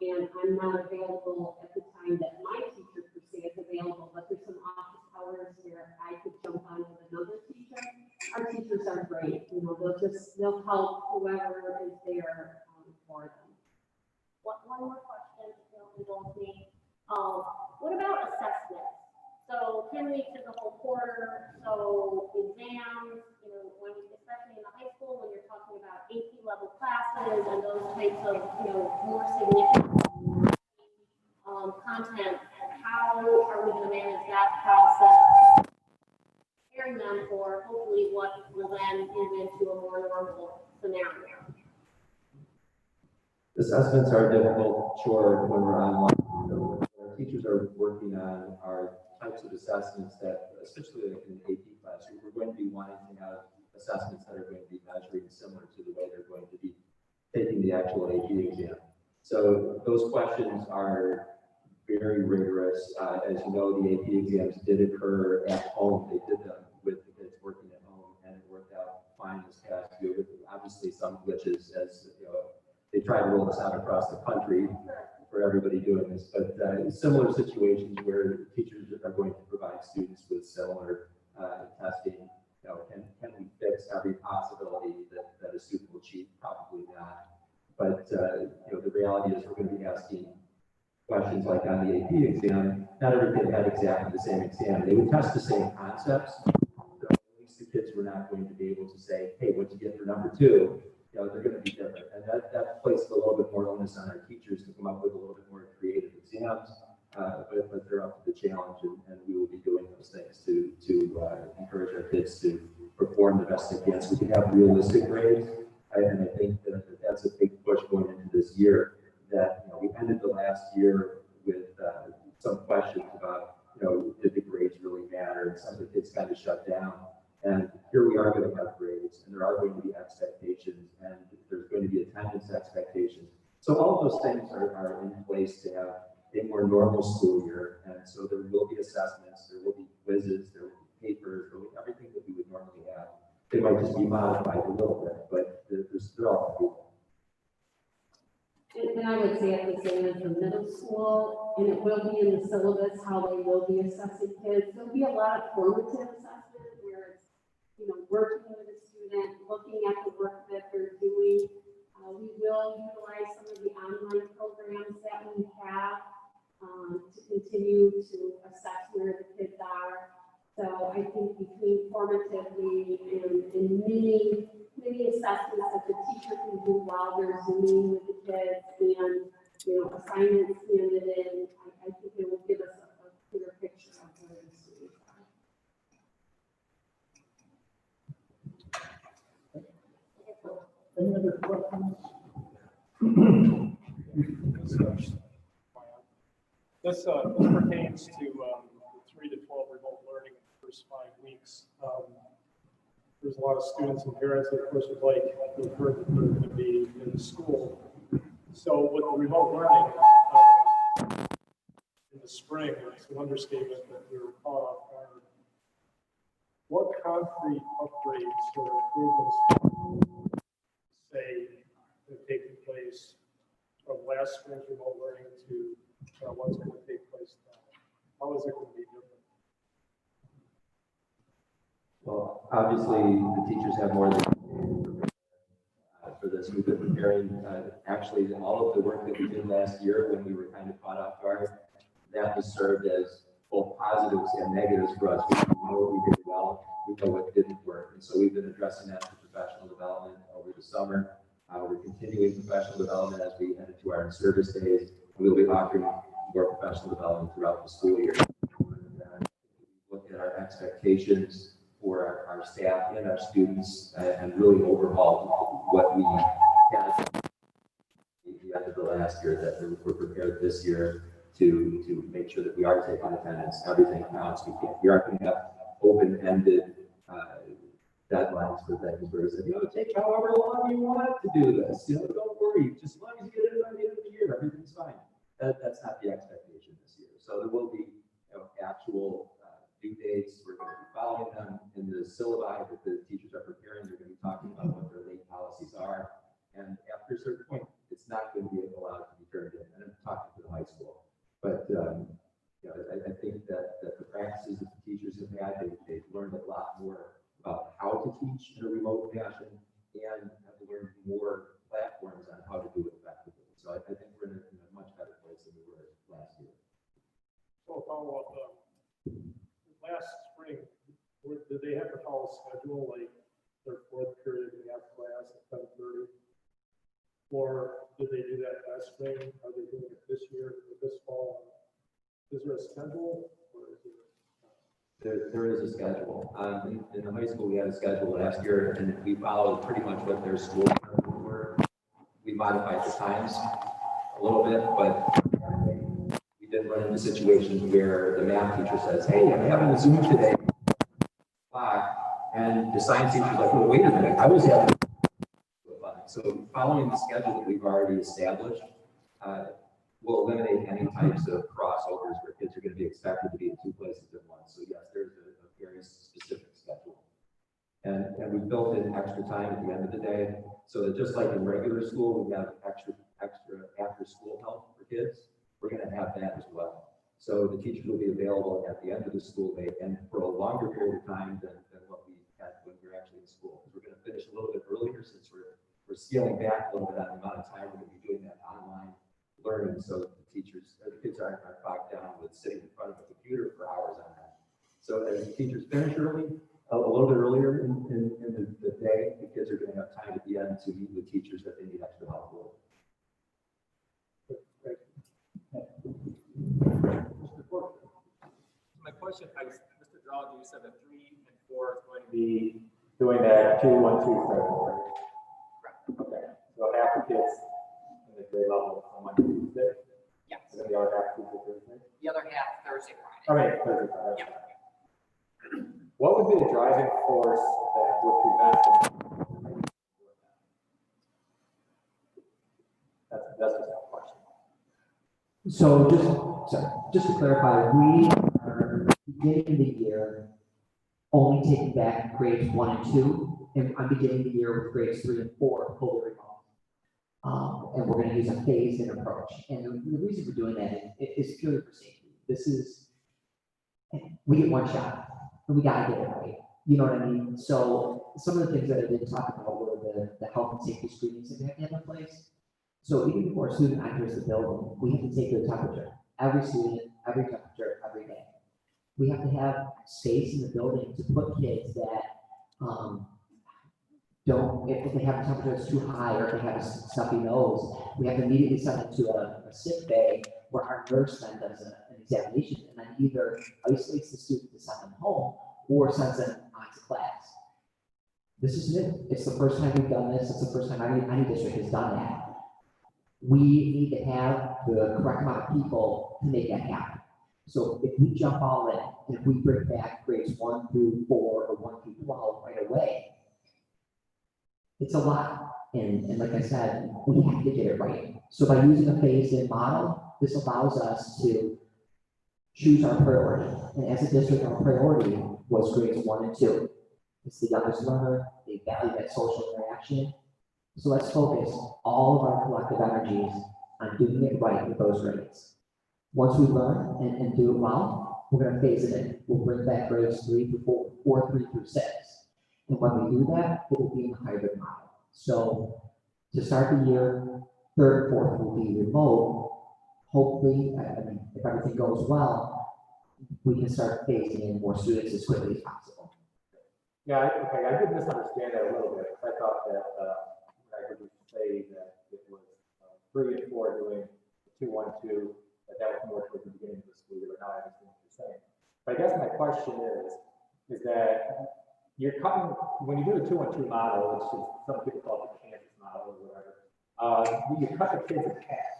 and I'm not available at the time that my teacher per se is available, but there's some office hours where I could jump on with another teacher. Our teachers are great. You know, they'll help whoever is there for them. One more question, if you'll indulge me. What about assessments? So 10 weeks is a whole quarter, so exams, you know, when, especially in the high school, when you're talking about AP level classes and those types of, you know, more significant content, how are we going to manage that process, preparing them for hopefully what will then move into a more normal scenario? Assessments are a difficult chore when we're online. So our teachers are working on our types of assessments that, especially in the AP classroom, we're going to be wanting to have assessments that are going to be measuring similar to the way they're going to be taking the actual AP exam. So those questions are very rigorous. As you know, the AP exams did occur at home. They did them with the kids working at home. which is, as you know, they try to roll this out across the country for everybody doing this, but similar situations where teachers are going to provide students with similar testing. You know, can we fix every possibility that a student will cheat? Probably not. But you know, the reality is we're going to be asking questions like on the AP exam. Not every kid had exactly the same exam. They would test the same concepts. So at least the kids were not going to be able to say, "Hey, what'd you get for number 2?" You know, they're going to be different, and that places a little bit more onus on our teachers to come up with a little bit more creative exams. But they're up to the challenge, and we will be doing those things to encourage our kids to perform the best they can. So we can have realistic grades, and I think that that's a big push going into this year. That we ended the last year with some questions about did the grades really matter, and some of the kids kind of shut down. And here we are going to have grades, and there are going to be expectations, and there's going to be attendance expectations. So all of those things are in place to have a more normal school year. And so there will be assessments, there will be quizzes, there will be papers, there will be everything that we would normally have. They might just be modified a little bit, but they're all cool. And I would say at the same as the middle school, and it will be in the syllabus how they will be assessing kids. There'll be a lot of formative assessment where it's, working with a student, looking at the work that they're doing. We will utilize some of the online programs that we have to continue to assess where the kids are. So I think between formatively and many assessments that the teacher can do while they're Zooming with the kids and, assignments handed in, I think it will give us a clearer picture of where the students are. Any other questions? This pertains to 3 to 12 remote learning in the first 5 weeks. There's a lot of students and parents that, of course, would like to heard that they're going to be in school. So with the remote learning in the spring, it's an understatement that we were caught off guard. What concrete upgrades or improvements, say, have taken place from last spring's remote learning to what's going to take place now? How is it going to be different? Well, obviously, the teachers have more than for this. We've been preparing, actually, all of the work that we did last year when we were kind of caught off guard, that has served as both positives and negatives for us. We know what we did well, we know what didn't work. And so we've been addressing that through professional development over the summer. We're continuing professional development as we head into our in-service days. We'll be offering more professional development throughout the school year. Look at our expectations for our staff and our students and really overhaul what we had at the end of the last year, that we're prepared this year to make sure that we are taking attendance. Everything counts. We aren't going to have open-ended deadlines for things where it's like, take however long you want to do this. Don't worry. Just as long as you get it by the end of the year, everything's fine. That's not the expectation this year. So there will be actual due dates. We're going to be following them in the syllabi that the teachers are preparing. They're going to be talking about what their late policies are. And after a certain point, it's not going to be allowed to be turned in. And I'm talking to the high school. But I think that the practices that the teachers have had, they've learned a lot more about how to teach in a remote fashion and have learned more platforms on how to do it effectively. So I think we're in a much better place than we were last year. So follow up. Last spring, did they have to follow a schedule, like their 4th period in math class at 10:30? Or did they do that last spring? Are they doing it this year or this fall? Is there a schedule? Or is There is a schedule. In the high school, we had a schedule last year, and we followed pretty much what their school were. We modified the times a little bit, but we did run into situations where the math teacher says, "Hey, I'm having a Zoom today," and the science teacher's like, "Well, wait a minute, I was having." So following the schedule that we've already established will eliminate any types of crossovers where kids are going to be expected to be in 2 places at once. So yes, there's a very specific schedule. And we built in extra time at the end of the day So that just like in regular school, we have extra after-school help for kids, we're gonna have that as well. So the teachers will be available at the end of the school day and for a longer period of time than what we had when we were actually in school. Because we're gonna finish a little bit earlier since we're scaling back a little bit on the amount of time we're gonna be doing that online learning. So the kids aren't bogged down with sitting in front of a computer for hours on end. So as the teachers finish early, a little bit earlier in the day, the kids are going to have time at the end to meet with teachers that they need extra help with. My question, Mr. Draw, you said that 3 and 4 is going to be doing that 2, 1, 2 thing. Okay, so half the kids in the grade level on Monday, Tuesday? Yes. And then the other half Tuesday, Thursday? The other half Thursday, Friday. I mean, Thursday, Friday. Yeah. What would be the driving force that would prevent them? That's just a question. So just to clarify, we are beginning the year only taking back grades 1 and 2, and I'm beginning the year with grades 3 and 4 fully remote. And we're going to use a phased-in approach. And the reason for doing that is purely for safety. We get one shot, and we got to get it right. You know what I mean? So some of the things that I did talk about were the health and safety screenings that we have to have in place. So even before a student enters the building, we have to take their temperature. Every student, every temperature, every day. We have to have space in the building to put kids that if they have a temperature that's too high or if they have a stuffy nose, we have to immediately send them to a sick bay where our nurse then does an examination and then either isolates the student to send them home or sends them on to class. This is new. It's the first time we've done this. It's the first time any district has done that. We need to have the correct amount of people to make that happen. So if we jump all in, and if we bring back grades 1 through 4 or 1 through 12 right away, it's a lot. And like I said, we have to get it right. So by using a phased-in model, this allows us to choose our priority. And as a district, our priority was grades 1 and 2. It's the youngest learner, they value that social interaction. So let's focus all of our collective energies on doing it right with those grades. Once we learn and do it well, we're going to phase it in. We'll bring back grades 3 through 4, 4, 3 through 6. And when we do that, it will be in the hybrid model. So to start the year, 3rd and 4th will be remote. Hopefully, if everything goes well, we can start phasing in more students as quickly as possible. Yeah, I did misunderstand that a little bit. I thought that I heard you say that it was 3 and 4 doing 2, 1, 2, that was more towards the beginning of the school year, but now I understand what you're saying. But I guess my question is that you're cutting, when you do the 2, 1, 2 model, which is some people call it the Kansas model or whatever, you cut the kids in half.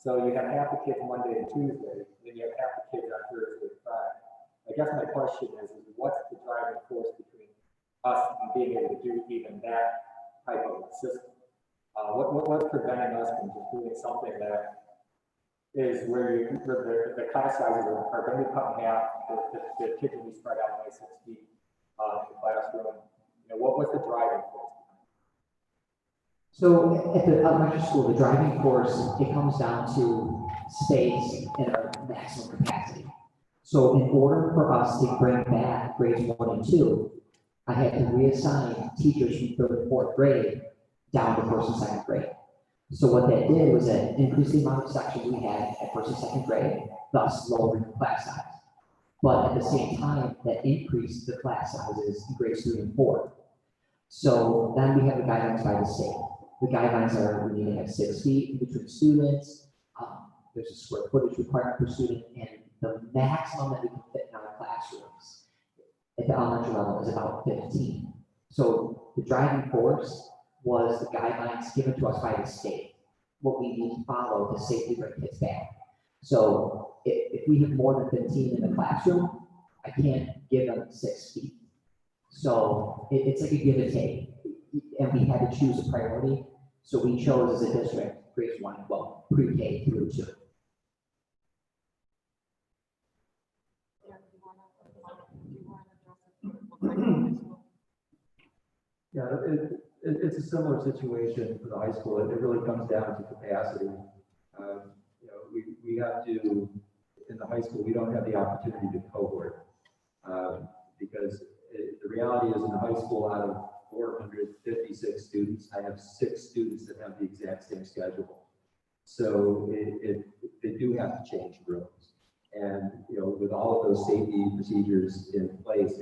So you have half the kids Monday and Tuesday, then you have half the kids on Thursday and Friday. I guess my question is what's the driving force between us and being able to do even that type of system? What's preventing us from just doing something that is where the class sizes are going to be cut in half, the kids will be spread out by 6 feet in the classroom. What's the driving force? So at the elementary school, the driving force, it comes down to space and our maximum capacity. So in order for us to bring back grades 1 and 2, I had to reassign teachers from 3rd and 4th grade down to 1st and 2nd grade. So what that did was that increased the amount of sections we had at 1st and 2nd grade, thus lowering the class size. But at the same time, that increased the class sizes in grades 3 and 4. So then we have the guidelines by the state. The guidelines are we need to have 6 feet in between students. There's a square footage requirement per student, and the maximum that we can fit in our classrooms at the elementary level is about 15. So the driving force was the guidelines given to us by the state, what we need to follow to safely bring kids back. So if we have more than 15 in the classroom, I can't give them 6 feet. So it's like a give and take. And we had to choose a priority. So we chose as a district grades 1 and 12, pre-K through 2. Yeah, It's a similar situation for the high school. It really comes down to capacity. You know, we have to, in the high school, we don't have the opportunity to cohort. Because the reality is in the high school, out of 456 students, I have 6 students that have the exact same schedule. So they do have to change rooms. And, you know, with all of those safety procedures in place,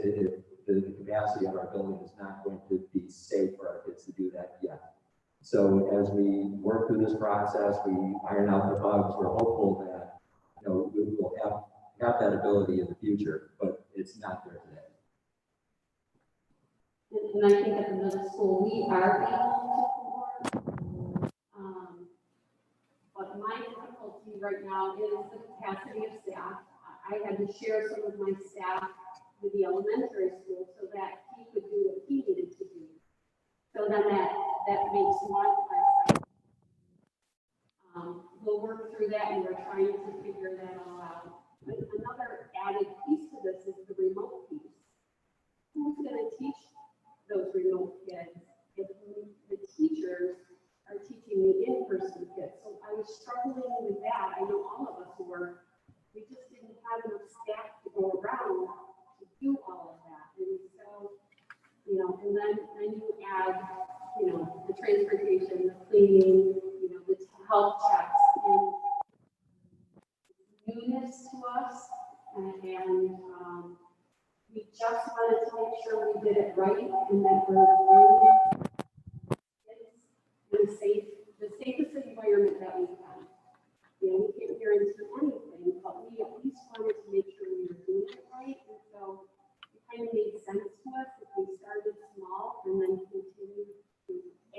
the capacity of our building is not going to be safe for our kids to do that yet. So as we work through this process, we iron out the bugs, we're hopeful that, you know, we will have that ability in the future, but it's not there today. And I think at the middle school, we are able to cohort. But my difficulty right now is the capacity of staff. I had to share some of my staff with the elementary school so that he could do what he needed to do. So then that makes one class. We'll work through that, and we're trying to figure that all out. But another added piece to this is the remote piece. Who's going to teach those remote kids if the teachers are teaching the in-person kids? So I was struggling with that. I know all of us were. We just didn't have enough staff to go around to do all of that. And so, you know, and then you add, you know, the transportation, the cleaning, you know, the health checks, and newness to us. And we just wanted to make sure we did it right and that we're doing it in the safest environment that we can. You know, we can't guarantee anything, but we at least wanted to make sure we were doing it right. And so it kind of made sense to us if we started small and then continued to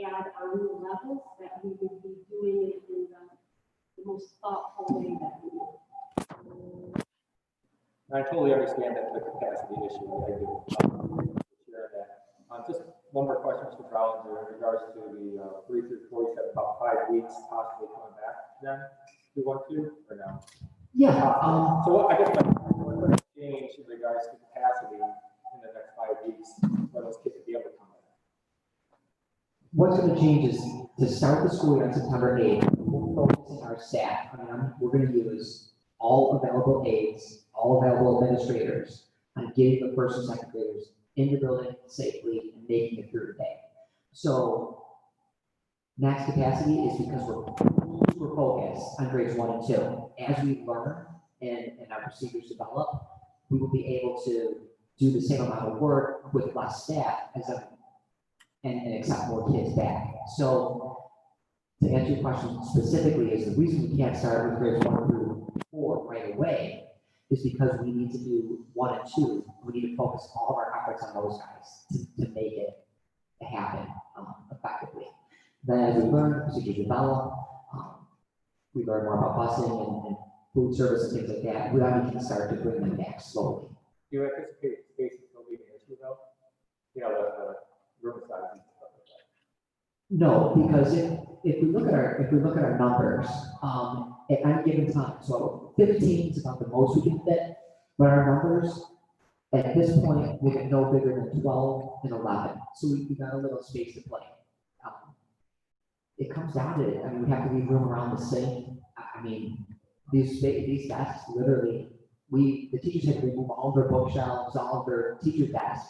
add our new levels, that we would be doing it in the most thoughtful way that we do. I totally understand that the capacity issue. I do. Share that. Just one more question, Mr. Collins, in regards to the 3 through 4, you said about 5 weeks possibly coming back then. Do you want to or no? Yeah. So I guess what would change in regards to capacity in the next 5 weeks for those kids to be able to come back? What's going to change is to start the school year on September 8th, we're focusing our staff. We're going to use all available aides, all available administrators on getting the first and second graders in the building safely and making it through the day. So max capacity is because we're focused on grades 1 and 2. As we learn and our procedures develop, we will be able to do the same amount of work with less staff and accept more kids back. So to answer your question specifically, is the reason we can't start with grades 1 through 4 right away is because we need to do 1 and 2. We need to focus all of our efforts on those guys to make it happen effectively. Then as we learn, the procedures develop, we learn more about busing and food service and things like that. We can start to bring them back slowly. Do you anticipate space still being an issue though? You know, the room size and stuff like that. No, because if we look at our numbers, at any given time, so 15 is about the most we can fit, but our numbers at this point, we get no bigger than 12 and 11, so we got a little space to play. It comes down to it. I mean, we have to leave room around the sink. I mean, these desks literally, the teachers had to remove all their bookshelves, all of their teacher desks,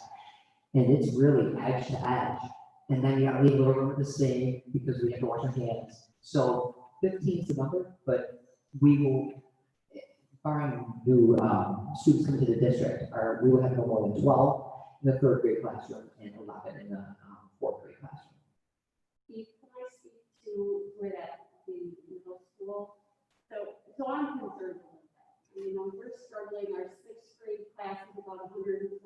and it's really edge to edge. And then you got to leave a little room at the sink because we have to wash our hands. So 15 is the number, but we will, barring new students coming to the district, we will have no more than 12 in the 3rd grade classroom and 11 in the 4th grade classroom. Can I speak to where that the middle school? So I'm concerned with that. You know, we're struggling. Our 6th grade class is about 126.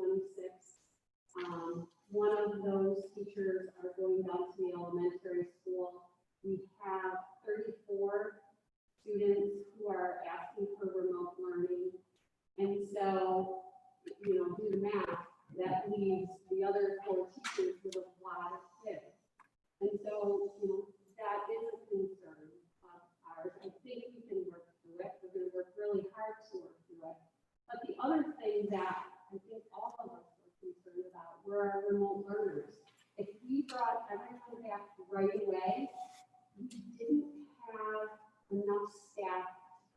One of those teachers are going down to the elementary school. We have 34 students who are asking for remote learning. And so, you know, do the math, that leaves the other 4 teachers with a lot of kids. And so, you know, that is a concern of ours. I think we can work through it. We're going to work really hard to work through it. But the other thing that I think all of us are concerned about were our remote learners. If we brought everyone back right away, we didn't have enough staff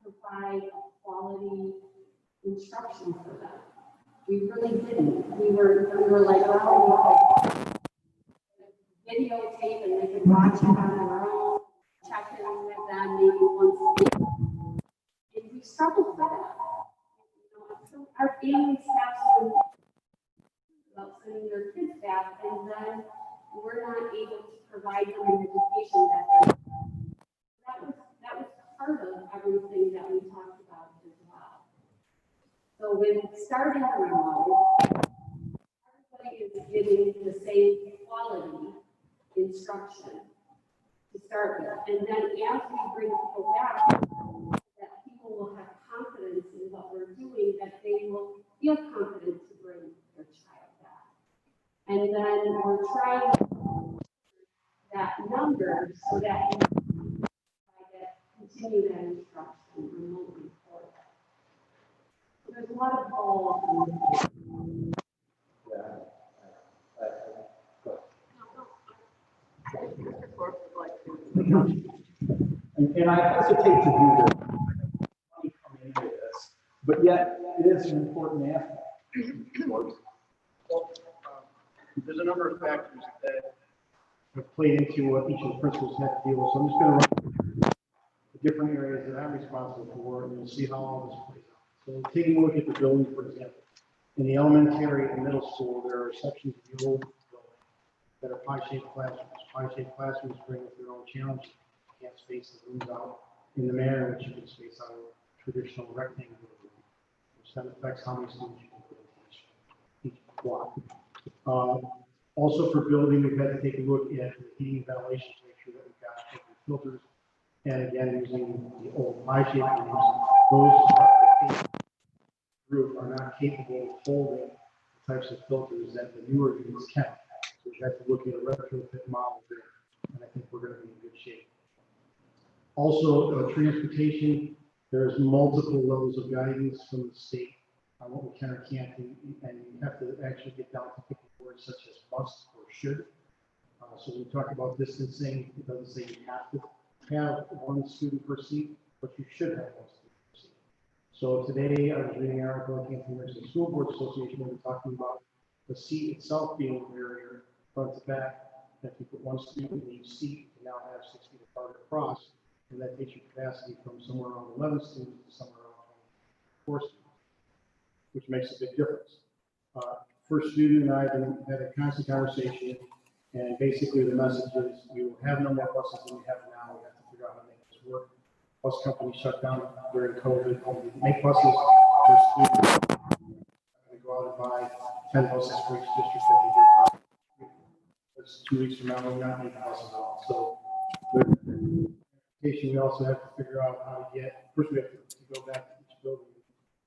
to provide a quality instruction for them. We really didn't. We were like, oh, videotape and they could watch it on their own, check in with them maybe once a week. And we struggled with that. You know, so our families have some about sending their kids back, and then we're not able to provide them an education that was part of everything that we talked about as well. So when starting a remote, everybody is getting the same quality instruction to start with. And then as we bring people back, that people will have confidence in what we're doing, that they will feel confident to bring their child back. And then we're trying that number so that we can continue that instruction remotely for them. So there's a lot of balls in the And I hesitate to do this, come into this, but yet it is an important aspect. Well, there's a number of factors that have played into what each of the principals had to deal with. So I'm just going to run the different areas that I'm responsible for, and you'll see how all this plays out. So taking a look at the building, for example, in the elementary and middle school, there are sections of the old building that are pie-shaped classrooms. Pie-shaped classrooms bring with their own challenges. You can't space the rooms out in the manner in which you can space out a traditional rectangular room, which then affects how many students you can put in each block. Also for building, we've had to take a look at the heating ventilation to make sure that we've got appropriate filters. And again, using the old pie-shaped rooms, those roof are not capable of holding the types of filters that the newer units can. So we have to look at a retrofit model there, and I think we're going to be in good shape. Also, transportation, there's multiple levels of guidance from the state on what we can or can't do, and you have to actually get down to picky words such as must or should. So we talk about distancing, it doesn't say you have to have one student per seat, but you should have one student per seat. So today I was reading an article in the American School Board Association, and we're talking about the seat itself being a barrier front to back. If you put one student in each seat, you now have 6 feet apart across, and that takes your capacity from somewhere around 11 students to somewhere around 24 students, which makes a big difference. First student and I have had a constant conversation, and basically the message is we will have no more buses than we have now. We have to figure out how to make this work. Bus companies shut down during COVID. We make buses for students. We go out and buy 10 buses for each district that they do. That's 2 weeks from now, we're not making buses at all. So we also have to figure out how to get, first we have to go back to each building,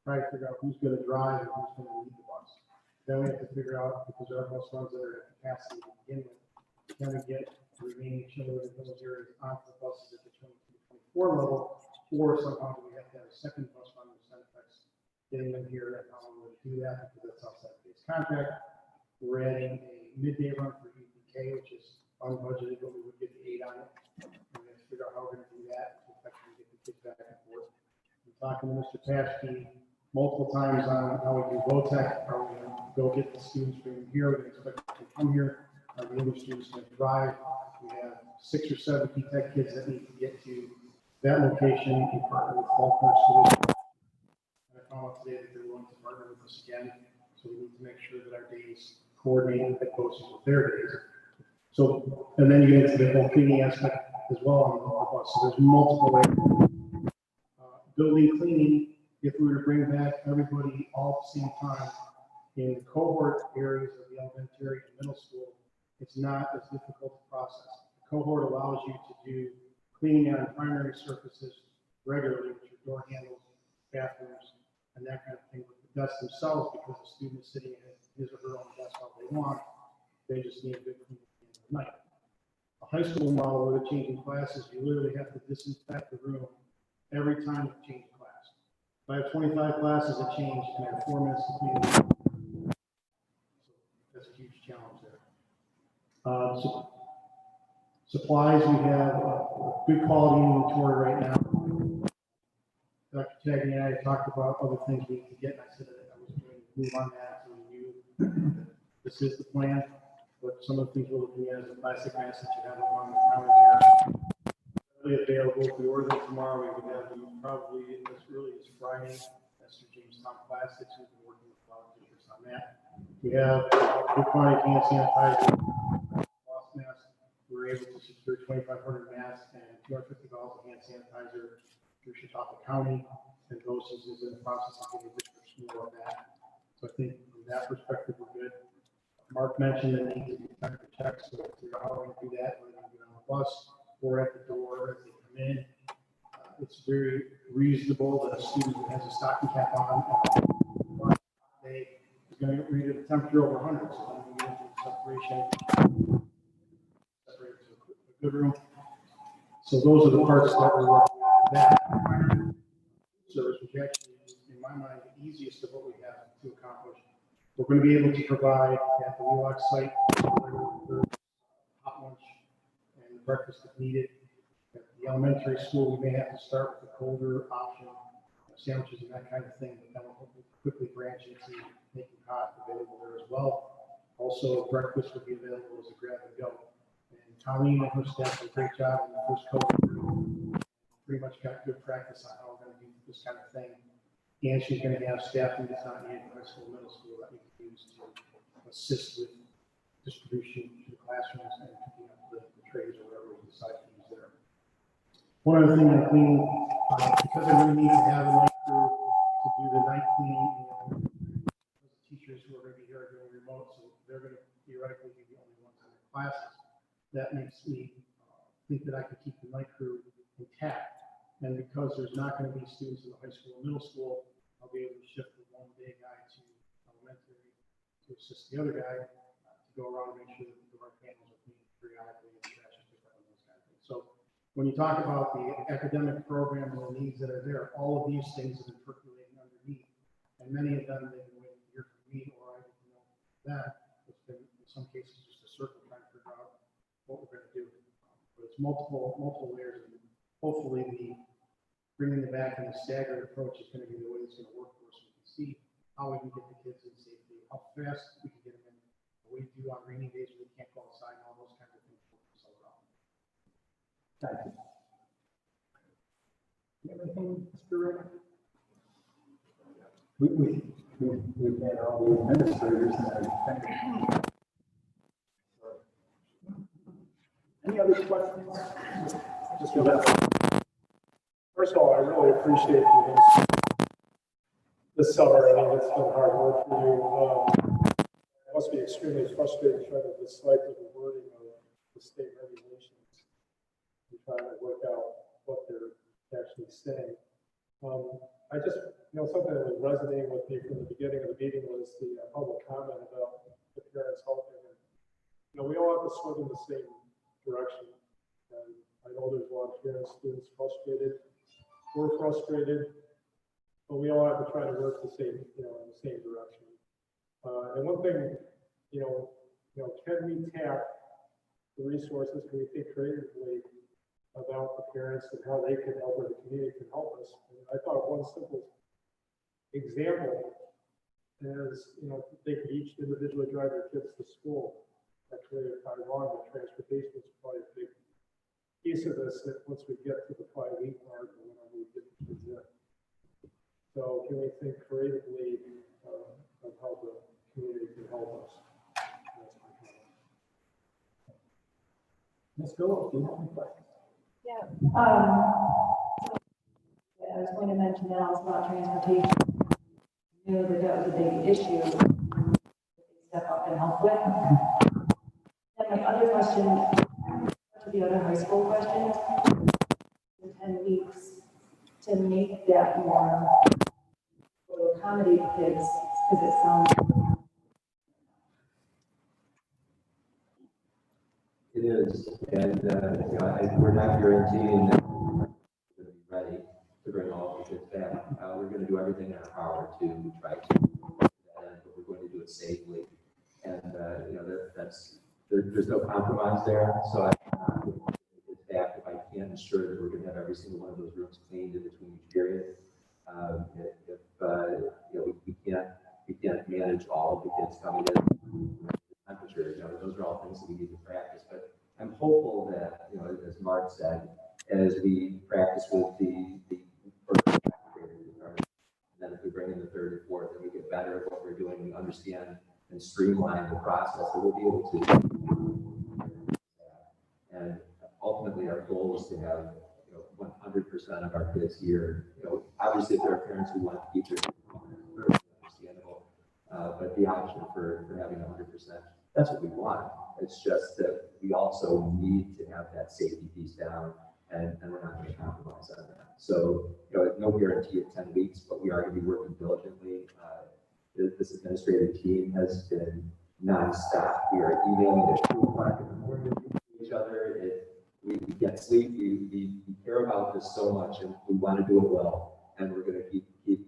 try to figure out who's going to drive and who's going to lead the bus. Then we have to figure out, because our bus runs that are at capacity to begin with, can we get the remaining children in those areas onto the buses at the 22-24 level, or somehow do we have to have a second bus run with Centex getting them here, and how we would do that, because that's outside the base contract. We're adding a midday run for UPK, which is unbudgeted, but we would get the 8 on it. We have to figure out how we're going to do that to effectively get the kids back and forth. I'm talking to Mr. Paschke multiple times on how we do VOTEC. Are we going to go get the students from here? We're going to expect them to come here. Are the other students going to drive? We have 6 or 7 P-Tech kids that need to get to that location and partner with Faulkner Solutions. And I found out today that they're willing to partner with us again. So we need to make sure that our days coordinate at closest with their days. So, and then you get into the whole cleaning aspect as well on the bus. So there's multiple ways. Building cleaning, if we were to bring back everybody all at the same time in the cohort areas of the elementary and middle school, it's not as difficult to process. The cohort allows you to do cleaning on primary surfaces regularly, with your door handles, bathrooms, and that kind of thing. With the desks themselves, because the student is sitting at his or her own desk all they want, they just need a good cleaning at the end of the night. A high school model where they're changing classes, you literally have to disinfect the room every time you change a class. If I have 25 classes that change and I have 4 minutes to clean them, so that's a huge challenge there. Supplies, we have a good quality inventory right now. Dr. Taggy and I talked about other things we need to get, and I said that I was going to move on that until we knew that this is the plan. But some of the things we're looking at is the plastic masks that you have along the counter there. Really available. If we order them tomorrow, we would have them probably as early as Friday. That's through Jamestown Plastics, who's been working with volunteers on that. We have good quality hand sanitizer, cloth masks. We're able to secure 2,500 masks and $250 of hand sanitizer through Chautauqua County, and BOCES is in the process of getting districts more of that. So I think from that perspective, we're good. Mark mentioned the need to do temperature checks, so we'll figure out how we can do that, whether we get on a bus or at the door as they come in. It's very reasonable that a student who has a stocking cap on they is going to read a temperature over 100, so then we get into the separation, separate to a good room. So those are the parts that we're working with. That service, which actually is, in my mind, the easiest of what we have to accomplish. We're going to be able to provide at the Wheelock site hot lunch and breakfast if needed. At the elementary school, we may have to start with the colder option, sandwiches and that kind of thing, but then we'll quickly branch into making hot available there as well. Also, breakfast will be available as a grab and go. And Colleen and her staff did a great job in the first COVID. Pretty much got good practice on how we're going to do this kind of thing. And she's going to have staffing that's not needed in high school, middle school that we can use to assist with distribution to the classrooms and picking up the trays or whatever we decide to use there. One other thing I'm cleaning, because I'm going to need to have a night crew to do the night cleaning, the teachers who are going to be here are doing remote, so they're going to theoretically be the only ones in their classes. That makes me think that I can keep the night crew intact. And because there's not going to be students in the high school and middle school, I'll be able to shift the one day guy to elementary to assist the other guy to go around and make sure that the right panels are cleaned periodically and the trash is picked up and those kind of things. So when you talk about the academic program and the needs that are there, all of these things have been percolating underneath. And many of them, they've been waiting to hear from me or I don't know them. It's been, in some cases, just a circle trying to figure out what we're going to do. But it's multiple layers. And hopefully bringing it back in a staggered approach is going to be the way it's going to work for us. We can see how we can get the kids in safety, how fast we can get them in. What we do on rainy days when we can't go outside and all those kinds of things work themselves out. Thank you. You have anything, Mr. Ritter? We've had all the administrators and everything. Any other questions? Just for that. First of all, I really appreciate you this summer. I know it's been hard work for you. It must be extremely frustrating trying to decipher the wording of the state regulations and trying to work out what they're actually saying. I just, something that was resonating with me from the beginning of the meeting was the public comment about the parents helping. And, we all have to swim in the same direction. And I know there's a lot of parents, students frustrated. We're frustrated, but we all have to try to work the same, in the same direction. And one thing, can we tap the resources? Can we think creatively about the parents and how they can help or the community can help us? And I thought one simple example is, they could each individually drive their kids to school. Actually, if I'm wrong, the transportation is probably a big piece of this that once we get to the 5-week mark, whenever we get the kids in. So can we think creatively of how the community can help us? That's my comment. Ms. Phillips, do you have any questions? Yeah. I was going to mention that also about transportation. I knew that was a big issue. Step up and help with. And my other question, to the other high school questions, 10 weeks to make that more, to accommodate kids, because it sounds. It is, and we're not guaranteeing that we're going to be ready to bring all the kids back. We're going to do everything in our power to try to do that, but we're going to do it safely. And that's there's no compromise there, so it's back if I can't ensure that we're gonna have every single one of those rooms cleaned in between each period. If you know, we can't manage all of the kids coming in temperature, you know, those are all things that we need to practice, but I'm hopeful that, you know, as Mark said, as we practice with the first and second graders, and then if we bring in the third and fourth, and we get better at what we're doing, we understand and streamline the process, that we'll be able to. And ultimately, our goal is to have, you know, 100% of our kids here. You know, obviously, if there are parents who want to keep their kids home, it's very understandable. But the option for having 100%, that's what we want. It's just that we also need to have that safety piece down, and we're not going to compromise on that. So, you know, no guarantee of 10 weeks, but we are going to be working diligently. This administrative team has been nonstop. We are emailing at 2 o'clock in the morning to each other. We get sleep. We care about this so much, and we want to do it well. And we're going to keep you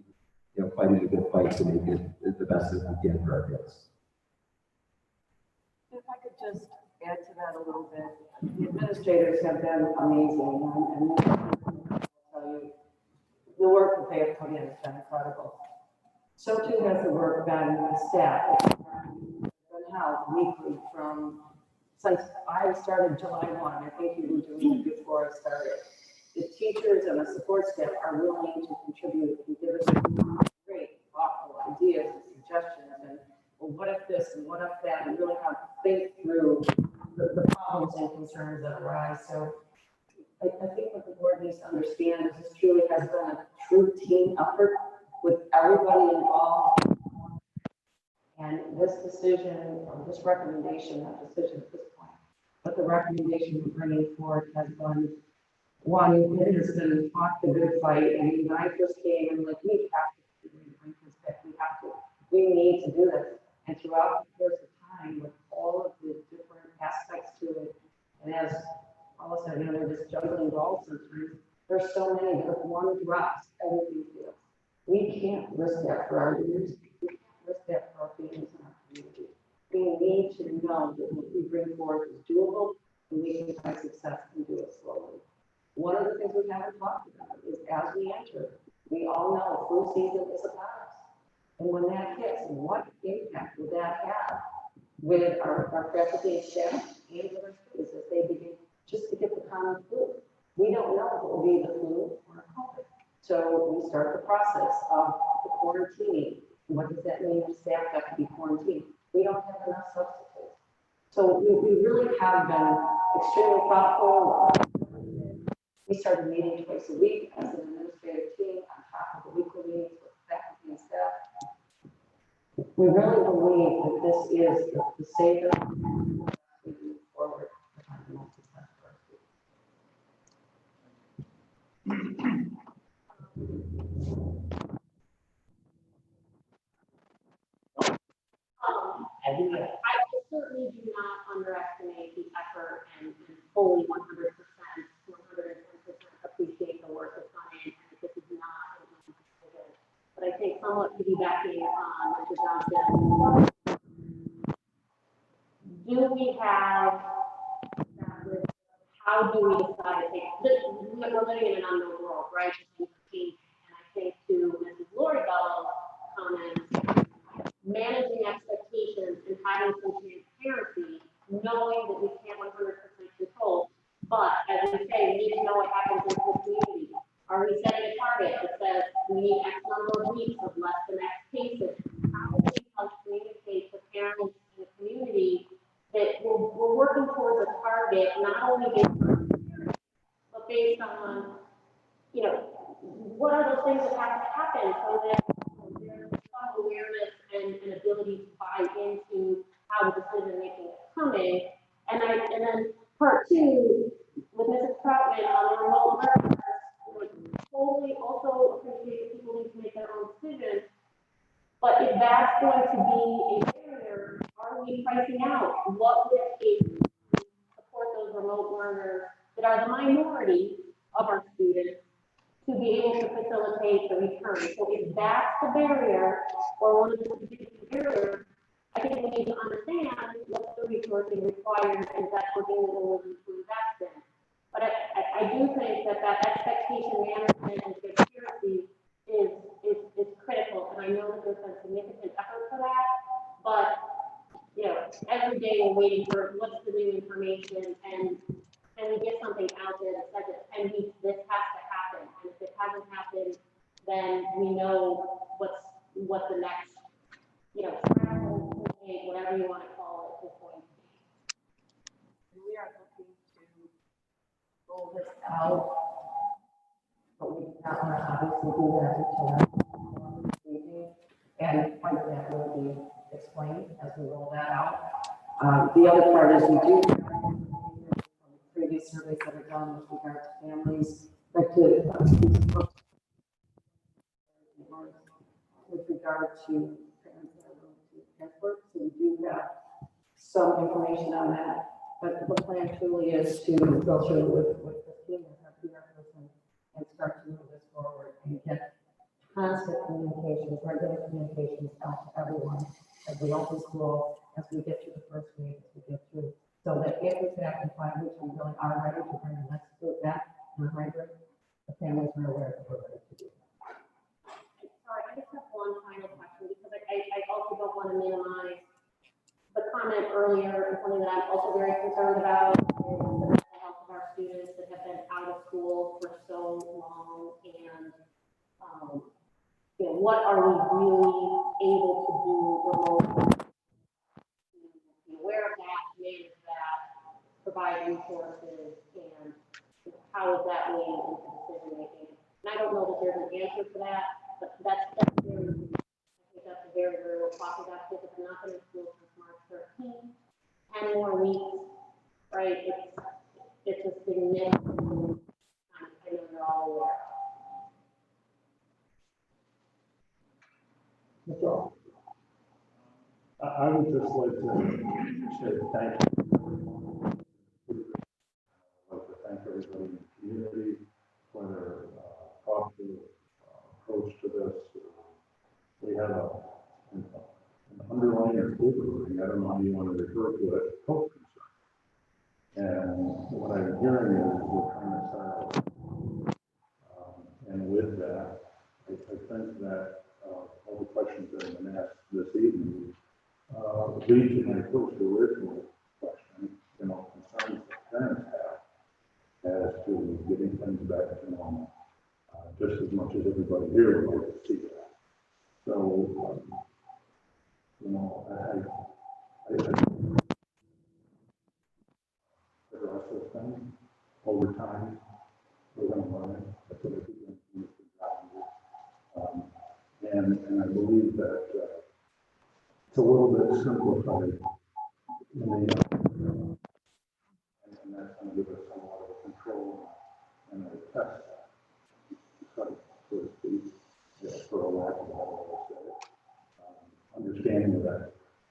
know, fighting a good fight to make it the best that we can for our kids. If I could just add to that a little bit, the administrators have been amazing, and I'll tell you, the work that they have put in has been incredible. So too has the work been the staff. Been held weekly since I started July 1. I think you were doing it before I started. The teachers and the support staff are willing to contribute and give us great, thoughtful ideas and suggestions. And well, what if this and what if that? And really have to think through the problems and concerns that arise. So I think what the board needs to understand is this truly has been a true team effort with everybody involved. And this decision, or this recommendation, not decision at this point, but the recommendation we're bringing forward has been one, it has been fought the good fight. I mean, when I first came, I'm like, we have to bring this back. We need to do this. And throughout the course of time, with all of the different aspects to it, and as Paula said, you know, we're just juggling balls sometimes. There's so many that if one drops, everything fails. We can't risk that for our leaders. We can't risk that for our families and our community. We need to know that what we bring forward is doable, and we can find success and do it slowly. One of the things we haven't talked about is as we enter, we all know flu season is upon us. And when that hits, what impact will that have with our faculty and staff and with our students as they begin just to get the common flu? We don't know if it will be the flu or COVID. So we start the process of the quarantining. What does that mean if staff have to be quarantined? We don't have enough substitutes. So we really have been extremely thoughtful. We started meeting twice a week as an administrative team on top of the weekly meetings with faculty and staff. We really believe that this is the safest we move forward to find the most success for our I certainly do not underestimate the effort and fully 100%, 110% appreciate the work that's gone in, and this is not an easy decision. But I think somewhat piggybacking on Mr. Johnson, do we have, how do we decide to take, we're living in an unknown world, right? And I think to Mrs. Lori Bell's comments, managing expectations and having some transparency, knowing that we can't 100% control. But as we say, we need to know what happens in the community. Are we setting a target that says we need X number of weeks of less than X cases? How do we help communicate to parents in the community that we're working towards a target, not only based on parents, but based on, you know, what are those things that have to happen so that there's some awareness and an ability to buy into how the decision making is coming. And then part two, with Mrs. Troutman on the remote learning, totally also appreciate that people need to make their own decisions. But if that's going to be a barrier, are we pricing out what would it take to support those remote learners that are the minority of our students to be able to facilitate the return? So if that's the barrier, or one of the barriers, I think we need to understand what the resourcing requires, and that's what we will invest in. But I do think that expectation management and transparency is critical, and I know that there's been significant effort for that, but, you know, every day we're waiting for what's the new information, and we get something out there that says that 10 weeks, this has to happen, and if it hasn't happened, then we know what the next, you know, whatever you want to call it, is going to be. We are looking to roll this out, but we not want to obviously do that until this evening, and part of that will be explained as we roll that out. The other part is we do have previous surveys that are done with regard to families, but with regard to parents that are willing to transport, so we do have some information on that. But the plan truly is to go through with Christine and our PR person and start to move this forward and get constant communications, regular communications out to everyone as we open school, as we get through the first week, as we get through. So that if it's back in 5 weeks, we really are ready to bring the next group back in hybrid, the families are aware that we're ready to do that. Sorry, I just have one final question, because I also don't want to minimize the comment earlier, and something that I'm also very concerned about is the mental health of our students that have been out of school for so long, and, you know, what are we really able to do remotely to be aware of that, manage that, provide resources, and how is that weighing into decision making? And I don't know that there's an answer for that, but that's very, I think that's a very, very real talking about, because if I'm not going to school since March 13, 10 more weeks, right? It's a significant time. I know you're all aware. I would just like to say thank you. I'd like to thank everybody in the community for their thoughtful approach to this. We have an underlying or overlying, I don't know how you want to refer to it, health concern. And what I'm hearing is we're trying to start, and with that, I think that all the questions that have been asked this evening lead to my first original question, you know, concerns that parents have as to getting things back to normal, just as much as everybody here would like to see that. So, you know, I address those things over time. We're going to learn it. That's what I think in this and I believe that it's a little bit simplified in the and that's going to give us a lot of control and a test site, so to speak, for a lack of a better way to say it. Understanding that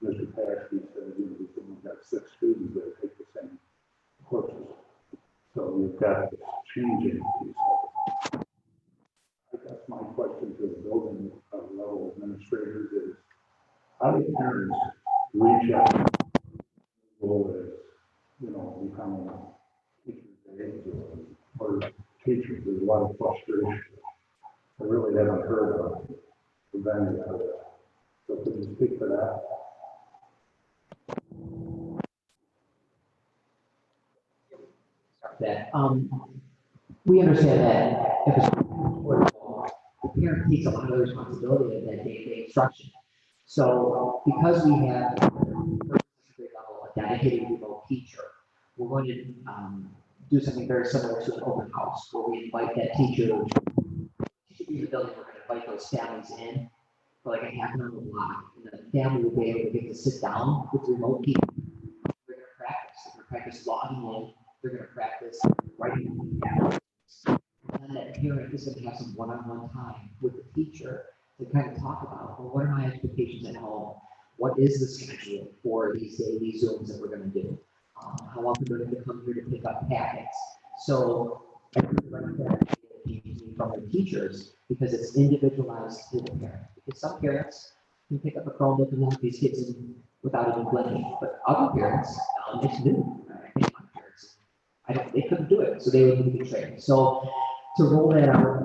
Mr. Paschke said, you know, we've only got 6 students that take the same courses. So we've got this changing piece of it. I guess my question to the building level administrators is, how do parents reach out to people as, you know, becoming teachers' aides or teachers? There's a lot of frustration. I really haven't heard of the venue for that. So could you speak to that? That we understand that if a student the parent takes a lot of the responsibility of that day-to-day instruction. So because we have a dedicated remote teacher, we're going to do something very similar to an open house where we invite that teacher to the building. We're going to invite those families in for like a half an hour block, and the family will be able to get to sit down with the remote teacher. They're going to practice. They're going to practice logging in. They're going to practice writing down. And that parent is going to have some one-on-one time with the teacher to kind of talk about, well, what are my expectations at home? What is the schedule for these daily Zooms that we're going to do? How often do they have to come here to pick up packets? So I really like that from the teachers because it's individualized to the parent. Because some parents can pick up a Chromebook and help these kids without even blinking. But other parents, it's new. I think my parents, they couldn't do it, so they would need to train. So to roll that out,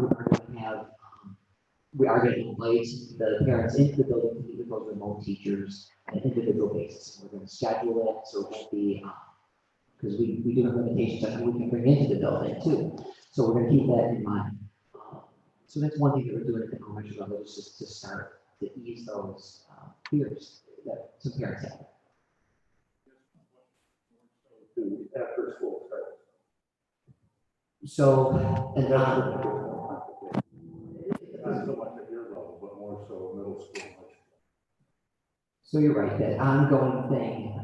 we are going to invite the parents into the building to meet with those remote teachers on an individual basis. We're going to schedule it, so it won't be, because we do have limitations on who we can bring into the building too. So we're going to keep that in mind. So that's one thing that we're doing at the elementary level, is just to start to ease those fears that some parents have. To after school starts. So, and Not so much at your level, but more so middle school. so you're right, that ongoing thing,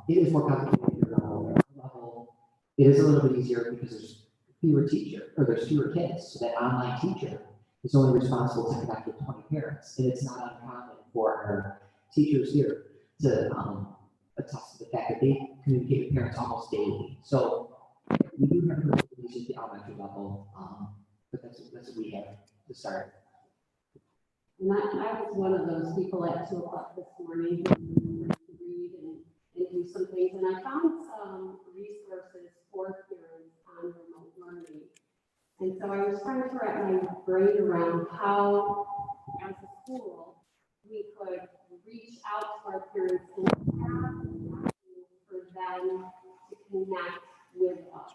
it is more complicated at your level. It is a little bit easier because there's fewer kids, so that online teacher is only responsible to connect with 20 parents, and it's not uncommon for our teachers here to attest to the fact that they communicate with parents almost daily. So we do have capabilities at the elementary level, but that's what we have to start. And I was one of those people at 2 o'clock this morning to read and do some things, and I found some resources for parents on remote learning. And so I was trying to wrap my brain around how, as a school, we could reach out to our parents and have for them to connect with us.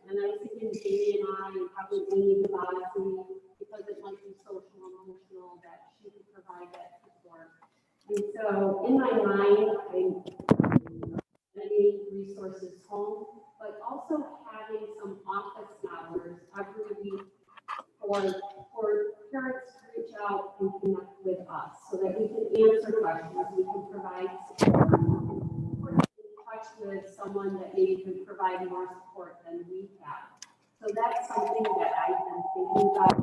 And I was thinking Jamie and I, and probably Amy Devossi, because it might be social and emotional, that she could provide that support. And so in my mind, I made resources home, but also having some office hours every week for parents to reach out and connect with us so that we can answer questions, we can provide support, we're in touch with someone that maybe can provide more support than we have. So that's something that I've been thinking about,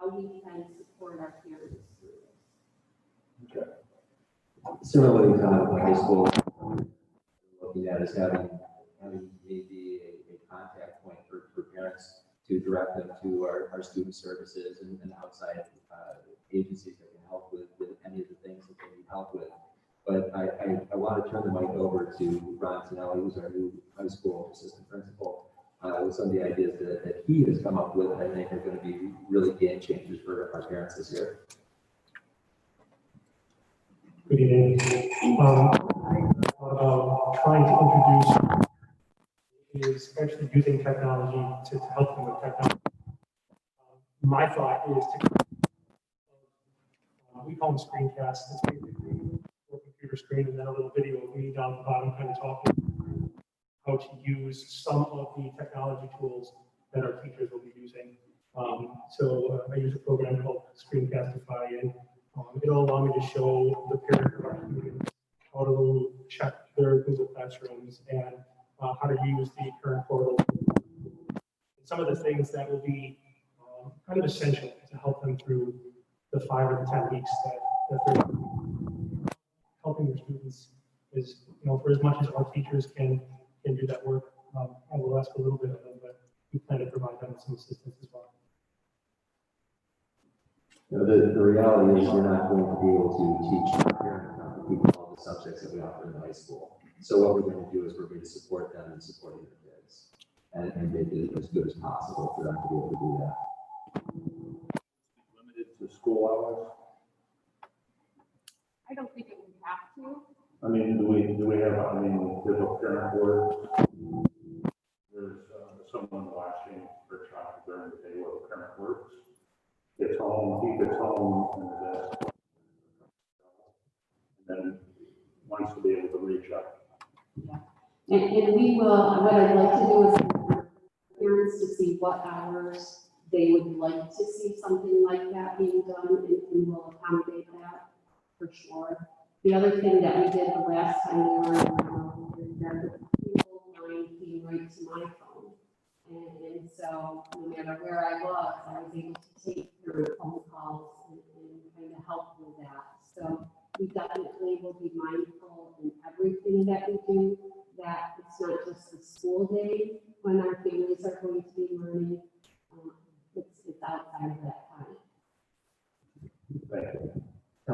how we can support our parents through this. Okay. Similarly, to my high school, looking at is having maybe a contact point for parents to direct them to our student services and outside agencies that can help with any of the things that they need help with. But I want to turn the mic over to Ron Tonelli, who's our new high school assistant principal, with some of the ideas that he has come up with, and I think are going to be really game changers for our parents this year. Good evening. Trying to introduce is actually using technology to help them with technology. My thought is we call them screencasts. It's basically a computer screen and then a little video of me down at the bottom kind of talking how to use some of the technology tools that our teachers will be using. I use a program called Screencastify, and it'll allow me to show the parent of our students how to check their Google Classrooms and how to use the current portal. Some of the things that will be kind of essential to help them through the 5 or the 10 weeks that they're helping their students is, for as much as our teachers can do that work, I will ask a little bit of them, but we plan to provide them with some assistance as well. The reality is we're not going to be able to teach people all the subjects that we offer in the high school. So what we're going to do is we're going to support them and supporting their kids and make it as good as possible for them to be able to do that. Limited to school hours? I don't think it would have to. I mean, do we have, there's a parent board? There's someone watching for child during the day while the parent works. Gets home, he gets home, and then wants to be able to reach out. Yeah. And we will, what I'd like to do is parents to see what hours they would like to see something like that being done, and we'll accommodate that for sure. The other thing that we did the last time we were is that the people line came right to my phone. And so no matter where I was able to take their phone calls and kind of help with that. So we definitely will be mindful in everything that we do, that it's not just the school day when our families are going to be learning. It's outside of that time. Thank you.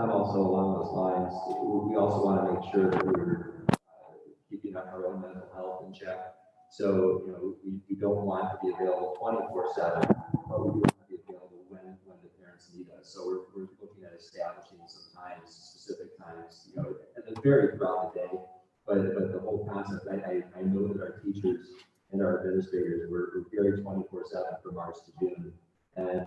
Tom, also along those lines, we also want to make sure that we're keeping our own mental health in check. So, we don't want to be available 24/7, but we do want to be available when the parents need us. So we're looking at establishing some times, specific times, and it's varied throughout the day. But the whole concept, I know that our teachers and our administrators were very 24/7 from March to June, and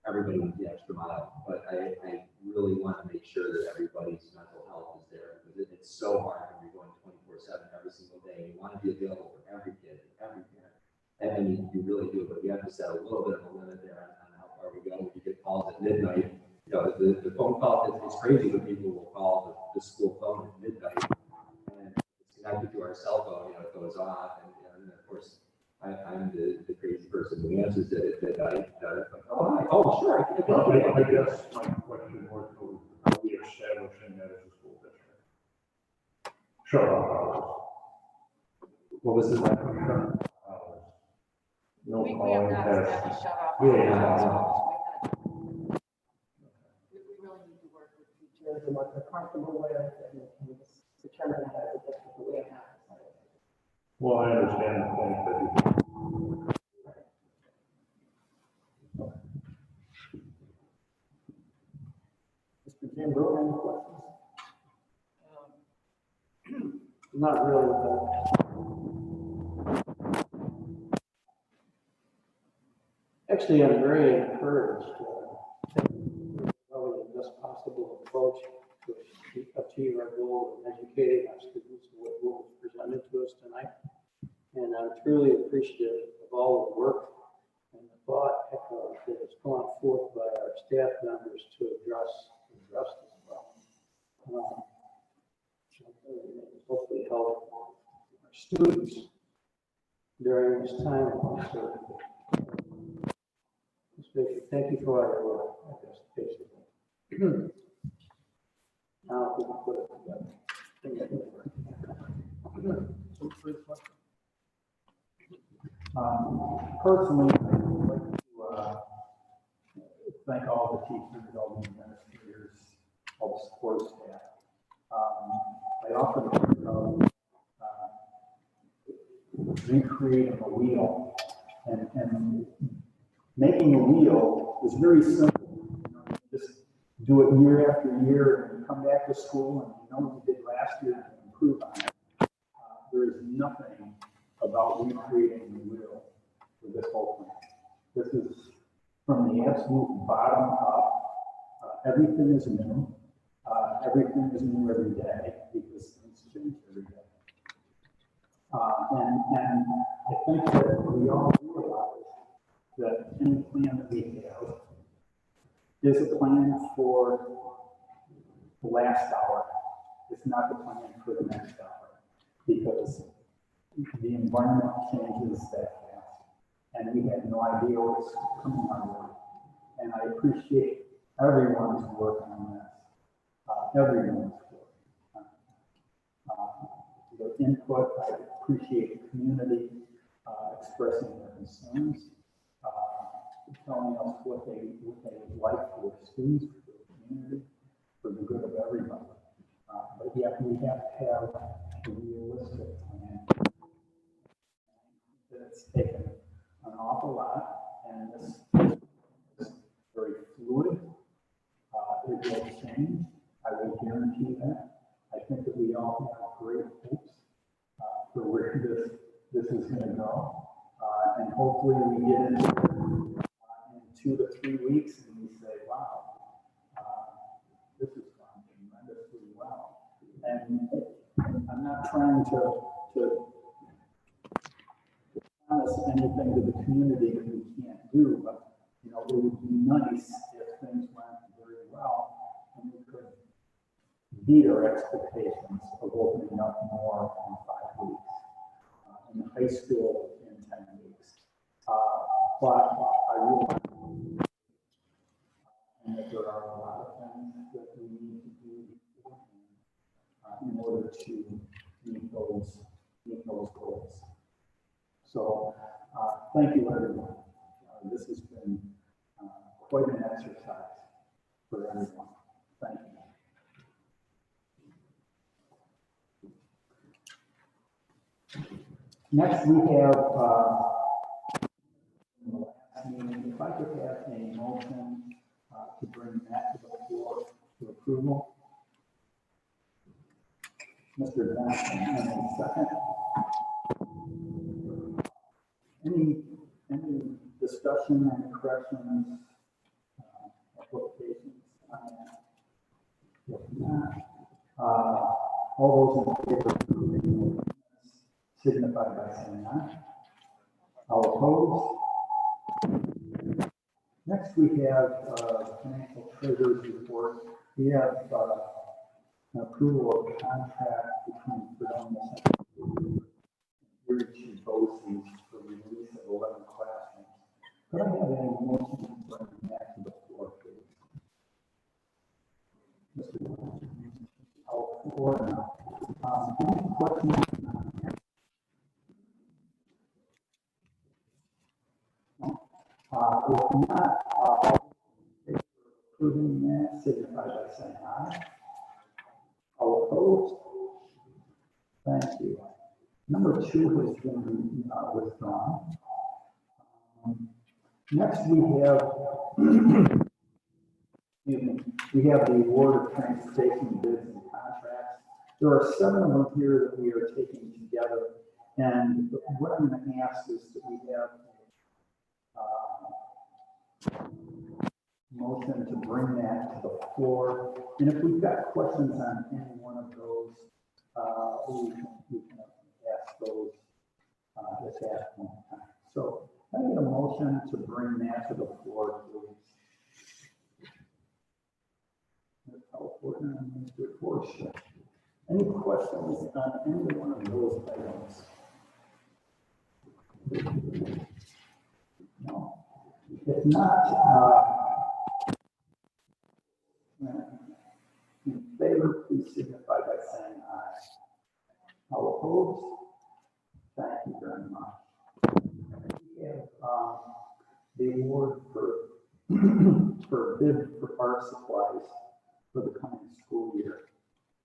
everybody went the extra mile. But I really want to make sure that everybody's mental health is there, because it's so hard when you're going 24/7 every single day. You want to be available for every kid, every parent, and you really do. But we have to set a little bit of a limit there on how far we go. When you get calls at midnight, the phone call, it's crazy when people will call the school phone at midnight, and it's connected to our cell phone. It goes off, and of course, I'm the crazy person who answers it at midnight. Oh, sure. I guess my question was, are we establishing that as a school district? Shut off hours. What was his name? Hours. No We have calling not tests. established shut off. Yeah. We really need to work with teachers and what they're comfortable with and determine that as a district, but we have not decided. Well, I understand the point that you. Mr. Jim Brewer, any questions? Not really, but actually, I'm very encouraged. Probably the best possible approach to achieve our goal of educating our students, what was presented to us tonight. And I'm truly appreciative of all the work and the thought that has gone forth by our staff members to address this well. Hopefully help our students during this time of uncertainty. Thank you for all your work, I guess, basically. Now we can put it together. Personally, I would like to thank all the teachers, all the administrators, all the support staff. I often think of recreating a wheel, and making a wheel is very simple. You just do it year after year, and you come back to school and you know what you did last year and improve on it. There is nothing about recreating the wheel for this whole plan. This is from the absolute bottom up. Everything is new. Everything is new every day because things change every day. And I think that we all realize that any plan that we have is a plan for the last hour. It's not the plan for the next hour, because the environment changes that fast, and we have no idea what's coming our way. And I appreciate everyone's work on this. Everyone's work. The input, I appreciate the community expressing their concerns, telling us what they like for their students, for the community, for the good of everybody. But yet we have to have a realistic plan. It's taken an awful lot, and this is very fluid. It will change. I will guarantee that. I think that we all have great hopes for where this is going to go. And hopefully we get into it in 2 to 3 weeks and we say, wow, this has gone tremendously well. And I'm not trying to promise anything to the community that we can't do, but it would be nice if things went very well and we could beat our expectations of opening up more in 5 weeks. In the high school in 10 weeks. But I realize that there are a lot of things that we need to do in order to meet those goals. So thank you, everyone. This has been quite an exercise for everyone. Thank you. Next, we have, in the last meeting, if I could have a motion to bring that to the floor for approval. Mr. Johnson, and a second. Any discussion and corrections, applications on that? If not, all those in favor of approving signify by saying aye. All opposed? Next, we have financial treasurer's report. We have an approval of contract between Fredonia and Erie BOCES for release of 11 classrooms. Could I have a motion to bring that to the floor, please? Mr. All for now. Any questions? If not, approving that, signify by saying aye. All opposed? Thank you. Number 2 has been withdrawn. Next, we have, excuse me, we have the award of transportation bids and contracts. There are 7 of them here that we are taking together. And what I'm going to ask is that we have motion to bring that to the floor. And if we've got questions on any one of those, we can ask those at that point in time. So I need a motion to bring that to the floor, please. Mr. Forster. Any questions on any one of those items? No. If not, in favor, please signify by saying aye. All opposed? Thank you very much. We have the award for for bid for art supplies for the coming school year.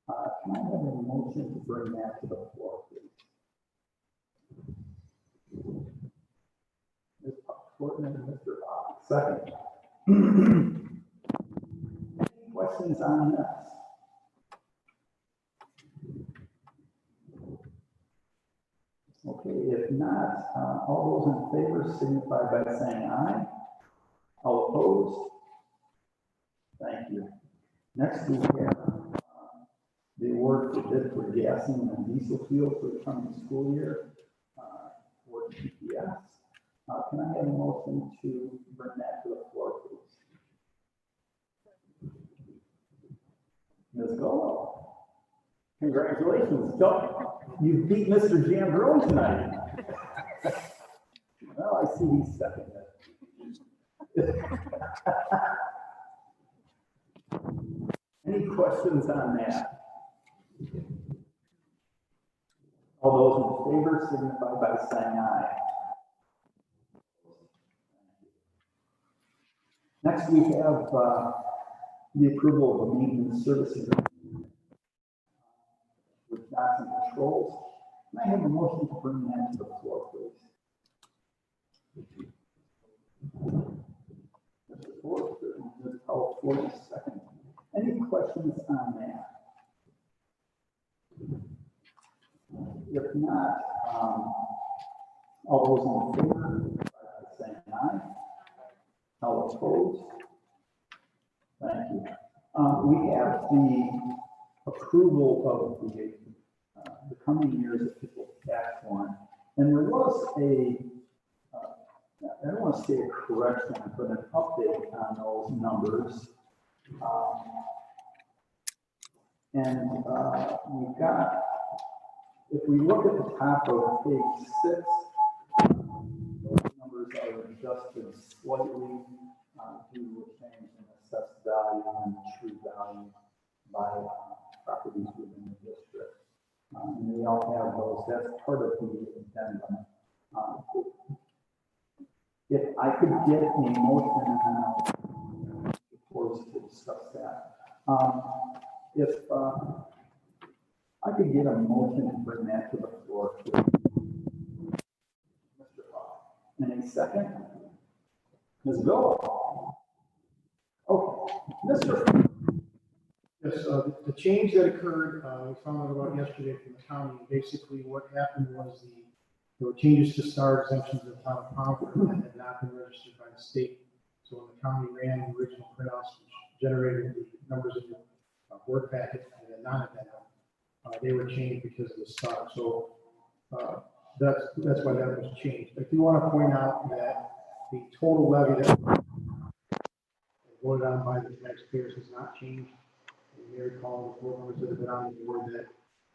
Can I have a motion to bring that to the floor, please? Ms. Portman and Mr. Fox. Second. Any questions on this? Okay, if not, all those in favor signify by saying aye. All opposed? Thank you. Next, we have the award for bid for gasoline and diesel fuel for the coming school year for TPS. Can I have a motion to bring that to the floor, please? Ms. Golo. Congratulations, Doug. You beat Mr. Jambron tonight. Well, I see he's second. Any questions on that? All those in favor signify by saying aye. Next, we have the approval of a maintenance service agreement with Johnson Controls. Can I have a motion to bring that to the floor, please? Mr. Forster, Ms. Powell, 42nd. Any questions on that? If not, all those in favor, by saying aye. All opposed? Thank you. We have the approval of the coming year's official tax warrant, and there was a, I don't want to say a correction, but an update on those numbers. We've got, if we look at the top of page 6, those numbers are adjusted slightly due to a change in assessed value and true value by properties within the district. And we all have those. That's part of the addendum. If I could get a motion, and I'll be forced to discuss that. If I could get a motion to bring that to the floor, please. second? Ms. Bill? Okay, Mr. Yes, the change that occurred, we found out about yesterday from the county. Basically, what happened was there were changes to star exemptions in the town of Concord that had not been registered by the state. So when the county ran the original printouts, which generated the numbers in the board packet and then not have been, they were changed because of the star. So that's why that was changed. I do want to point out that the total levy that was voted on by the taxpayers has not changed. You may recall the board members that have been on the board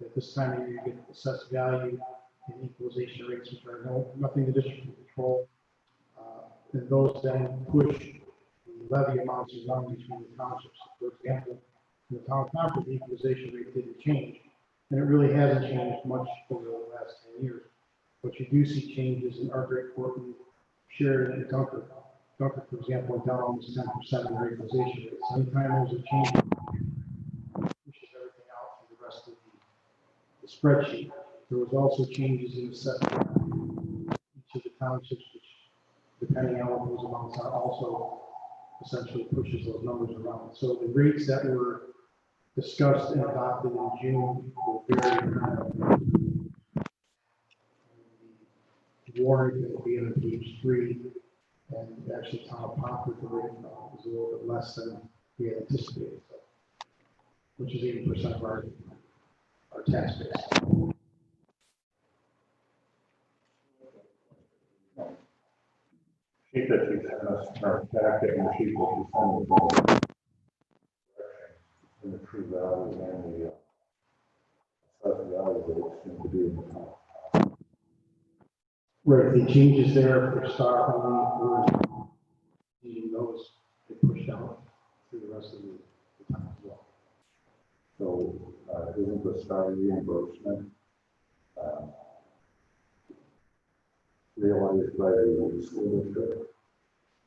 that this time of year you get assessed value and equalization rates, which are nothing the district can control. And those then push the levy amounts around between the townships. For example, in the town of Concord, the equalization rate didn't change, and it really hasn't changed much over the last 10 years. But you do see changes in our great Portland, Sheridan, and Dunkirk. Dunkirk, for example, went down almost 10% in their equalization rates. Anytime there's a change, pushes everything out through the rest of the spreadsheet. There was also changes in assessment each of the townships, which, depending on what those amounts are, also essentially pushes those numbers around. So the rates that were discussed and adopted in June will vary. The warrant will be on page 3, and actually town of Concord, the rate is a little bit less than we had anticipated, so, which is 80% of our tax base. Sheet that you sent us in our packet and the sheet that you sent us in the true value and the assessed value that seem to be in the town. Right, the changes there for star only, we're using those to push out through the rest of the time as well. So isn't the star reimbursement realized by the school district?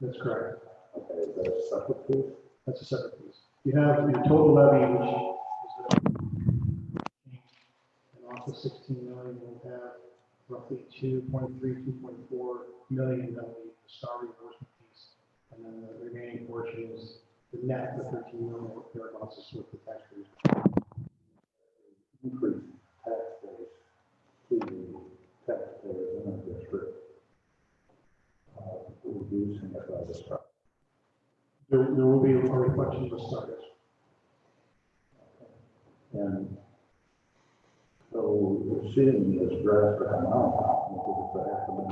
That's correct. Okay, is that a separate piece? That's a separate piece. You have your total levy, which is and off the 16 million, we'll have roughly 2.3, 2.4 million that will be the star reimbursement piece. And then the remaining portion is the net, the 13 million, thereabouts is what the taxpayers. Increase tax base to the taxpayers in the district, reducing it by the star. There will be a reflection of the stars. And so seeing this drastic amount, because it's a half a million.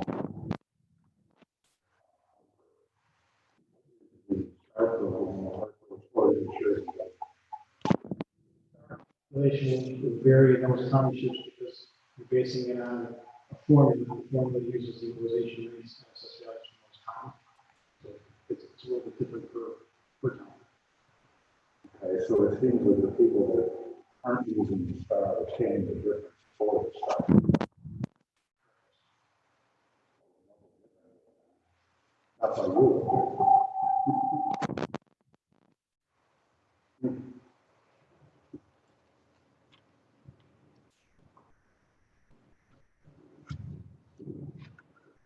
Relation will vary in those townships because you're basing it on a formula. The formula uses the equalization rates and assessed values from those towns. So it's a little bit different per town. Okay, so it seems like the people that aren't using the star are paying the difference for the star. That's our rule.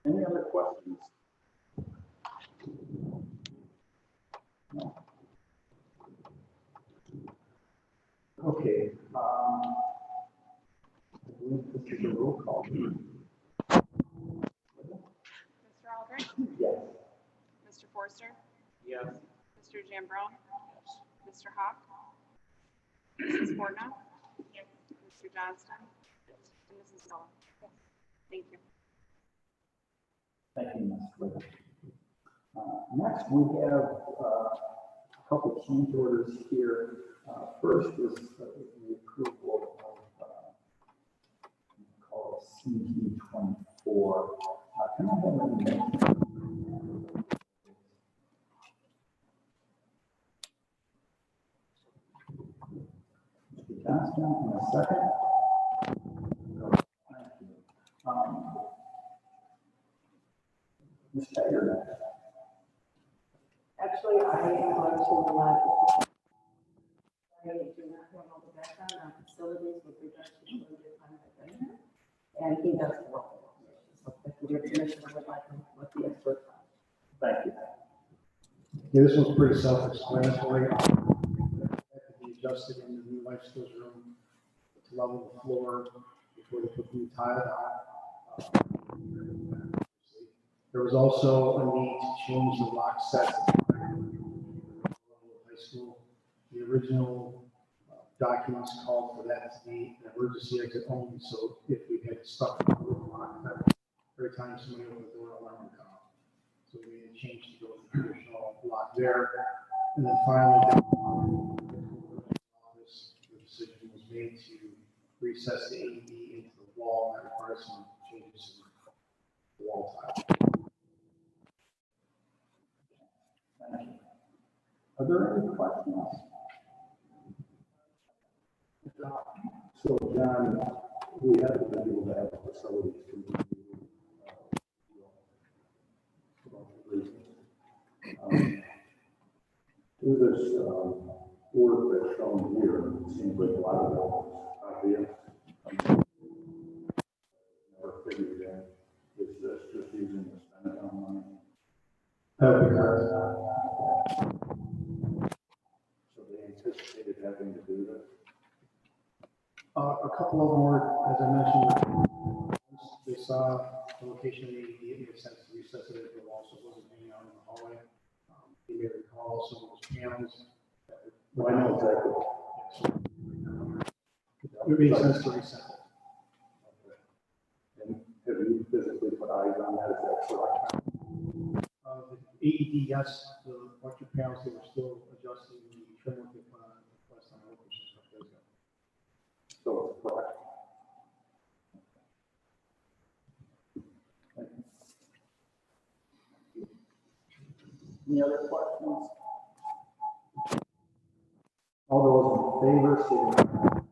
Any other questions? No. Okay, I believe this is a roll call. Mr. Aldrich? Yes. Mr. Forster? Yes. Mr. Zambrone? Mr. Hawk? Mrs. Fortna? Mr. Johnston? And Mrs. Miller? Thank you. Thank you, Ms. Whitaker. Next, we have a couple change orders here. First is the approval of call it CT 24. Can I have a name? Mr. Johnston, in a second. Thank you. Ms. Taggart. Actually, I am going to let, I do not have all the background on facilities with regards to the time I've been here, and he does the role. So if you give permission, I would like him with the expert Thank you. Yeah, this one's pretty self-explanatory. It had to be adjusted in the new life skills room to level the floor before they put the new tile down. There was also a need to change the lock set at the high school. The original documents called for that to be an emergency exit only, so if we had stuck in the lock, every time somebody opened the door, alarm would go off. So we made a change to go with the traditional lock there. And then finally, the decision was made to recess the AED into the wall. That requires some changes in the wall tile. Thank you. Are there any questions? So, John, we haven't been able to have a facility to through this work that's shown here, it seems like a lot of it is obvious. Never figured in, is this just using the spend on money? That would be correct. So they anticipated having to do this? A couple of them were, as I mentioned, they saw the location of the AED, it made sense to recess it into the wall, so it wasn't hanging out in the hallway. You may recall some of those panels. Well, I know exactly. It made sense to reset it. Okay. And have you physically put eyes on that? Is that correct? The AED, yes, the electric panels, they were still adjusting the trim work they put on last time I looked, which is a couple days ago. So it's correct. Thank you. Any other questions? All those in favor, signify.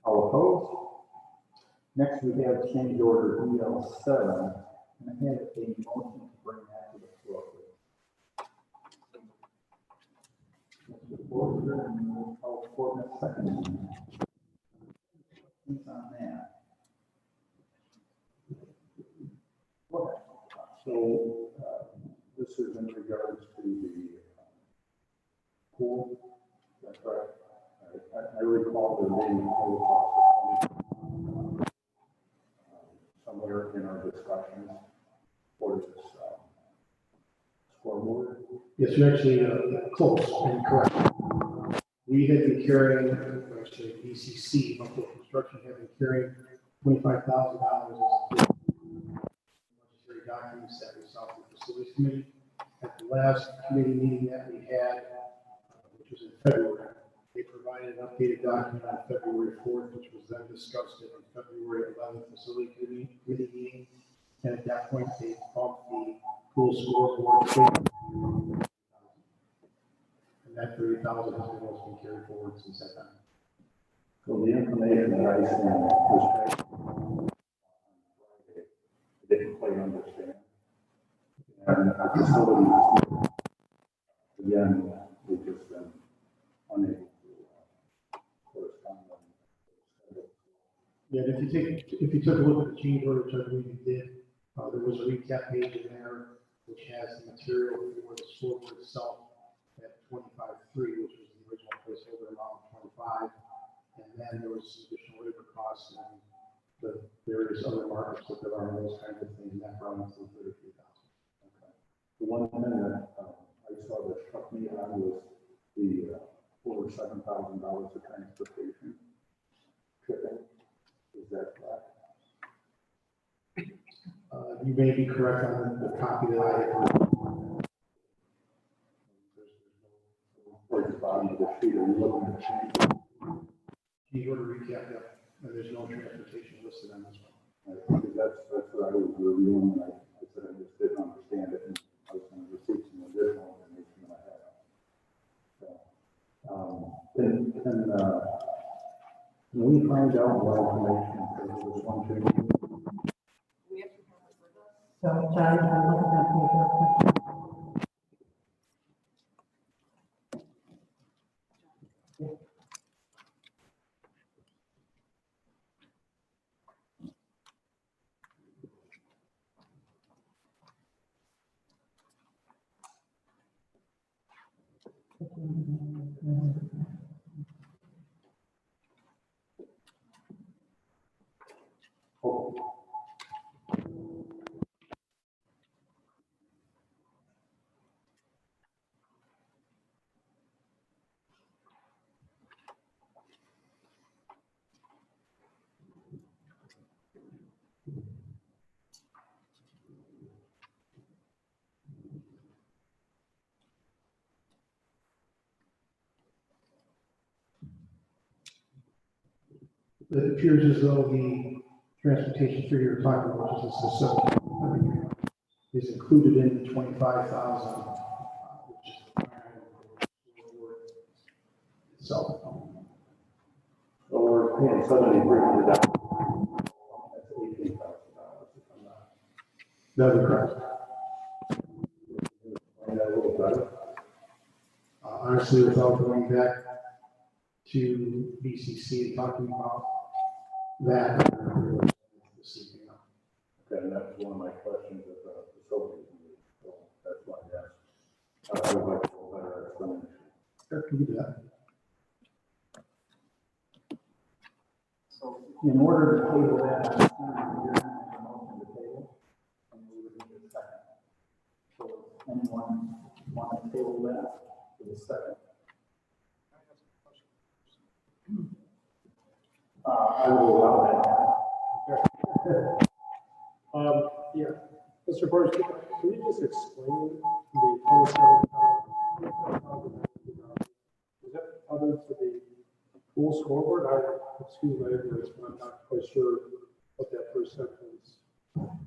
All opposed? Next, we have change order EL7, and I had a motion to bring that to the floor. Mr. Porter, and we'll call for a second. Questions on that? Go ahead. So, this is in regards to the pool. That's right. I recall there being a whole cost somewhere in our discussions for this scoreboard. Yes, you're actually close and correct. We had been carrying, actually, BCC, Buffalo Construction, had been carrying $25,000 as necessary documents that we saw from the facilities committee. At the last committee meeting that we had, which was in February, they provided an updated document on February 4th, which was then discussed at the February 11th facility committee meeting. And at that point, they bumped the pool scoreboard. And that 30,000 has been carried forward since that time. So the information that I sent was I didn't quite understand. And the facilities, again, we've just been unable to correspond. Yeah, and if you took a look at the change order, which I believe you did, there was a recap page in there which has the material for the scoreboard itself at 25.3, which was the original placeholder amount of 25, and then there was some additional labor costs and the various other markups that there are and those kinds of things, and that brought us to 33,000. Okay. The one thing that I saw that struck me on was the over $7,000 of transportation shipping. Is that correct? You may be correct on the copy that I have. Towards the bottom of the sheet, are you looking at change? Change order recap, yeah, and there's no transportation listed on this one. Because that's what I was reviewing, and I said I just didn't understand it, and I was going to receive some additional information that I had. So, can we find out more information for this one change? So, John, I'm looking at that page real quick. It appears as though the transportation figure you're talking about, which is the 7, is included in the 25,000, which is itself. So we're paying $7,300. That's $18,000 if I'm not. That is correct. Explain that a little better. Honestly, without going back to BCC and talking about that this evening. Okay, and that was one of my questions at the facility meeting, so that's why I asked. I would like a little better explanation. Sure, can do that. So in order to table that, you're going to make a motion to table, and we would need a second. So anyone want to table that for the second? I will allow that. Yeah, Mr. Porter, can you just explain the 27,000? Is that other to the pool scoreboard? Excuse my ignorance, but I'm not quite sure what that first sentence.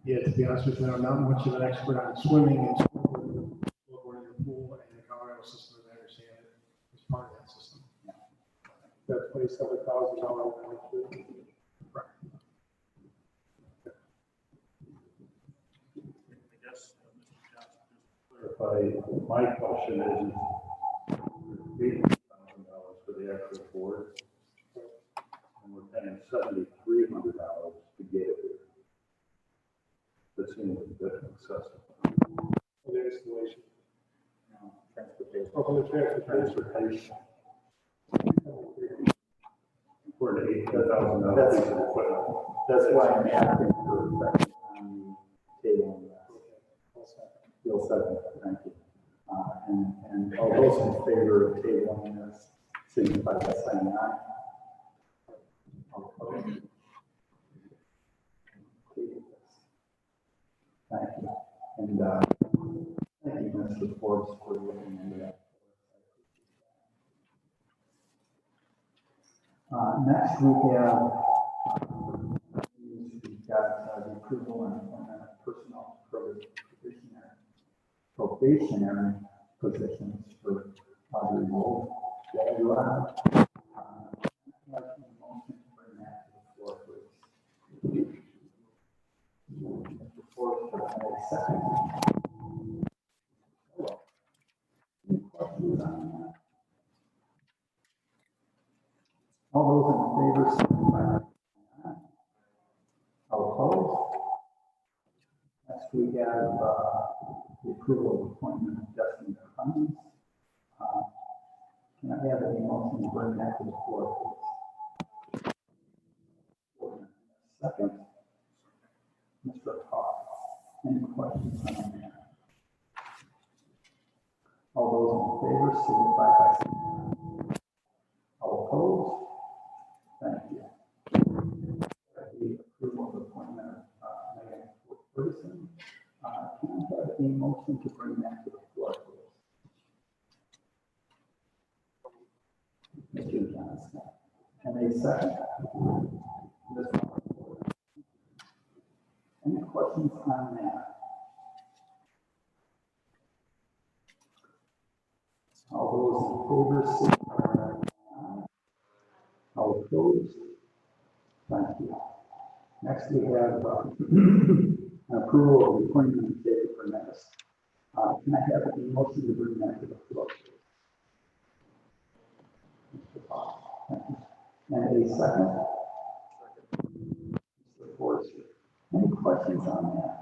Yeah, to be honest with you, I'm not much of an expert on swimming and scoreboard in the pool, and the Colorado system, as I understand it, is part of that system. That $27,000. Clarify, my question is $18,000 for the actual board, and we're paying $7,300 to get it here. That seems a bit excessive. For the installation. No, transportation. Oh, for the transportation. For an $18,000 That's- piece of equipment. That's why I'm asking for a second on the table. You'll second, thank you. And all those in favor of tabling this, signify by saying aye. All opposed? Table this. Thank you. And thank you, Mr. Forbes, for looking into that. Next, we have we've got the approval and appointment of personnel probationary positions for Audrey Wolf. I'd like a motion to bring that to the floor, please. Mr. Forbes, for a second. Hello. Any questions on that? All those in favor, signify by saying aye. All opposed? Next, we have the approval of appointment of Justin Cummings. Can I have a motion to bring that to the floor, please? Second. Mr. Hawk, any questions on that? All those in favor, signify by saying aye. All opposed? Thank you. The approval of appointment of Megan Ferguson. Can I have a motion to bring that to the floor, please? Mr. Johnson. And a second. Ms. Hawk. Any questions on that? All those in favor, signify by saying aye. All opposed? Thank you. Next, we have approval of the appointment of David Burnett. Can I have a motion to bring that to the floor? Mr. Fox. Thank you. And a second? Mr. Forrester. Any questions on that?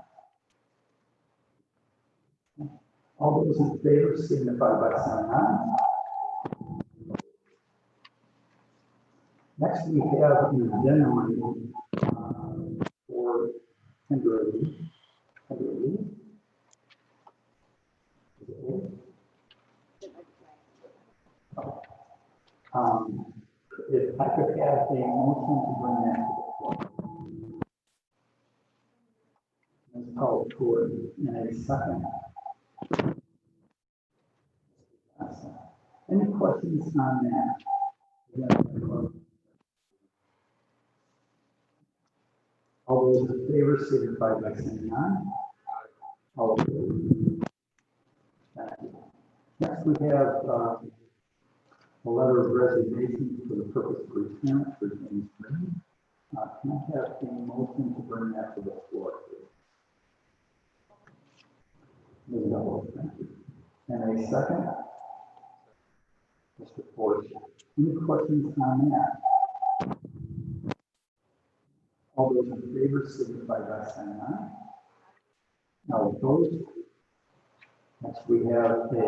All those in favor signify by saying aye. Next, we have an addendum for Kimberly. If I could have a motion to bring that to the floor. Call for in a second. Any questions on that? All those in favor signify by saying aye. All opposed? Thank you. Next, we have a letter of resignation for the purpose of retirement for James Green. Can I have a motion to bring that to the floor, please? Ms. Mello, thank you. And a second? Mr. Forrest. Any questions on that? All those in favor signify by saying aye. Now opposed? Next, we have a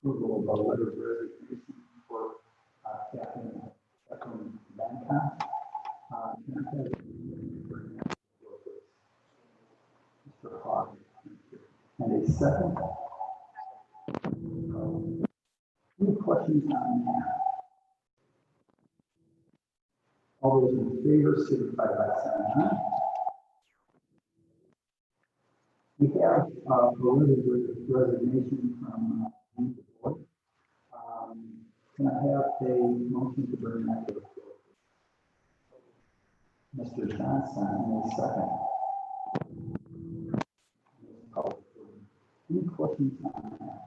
approval of a letter of resignation for Captain Bangkok. Can I have Mr. Hawk? And a second? Any questions on that? All those in favor signify by saying aye. We have a letter of resignation from the board. Can I have a motion to bring that to the floor? Mr. Johnson, in a second. Any questions on that?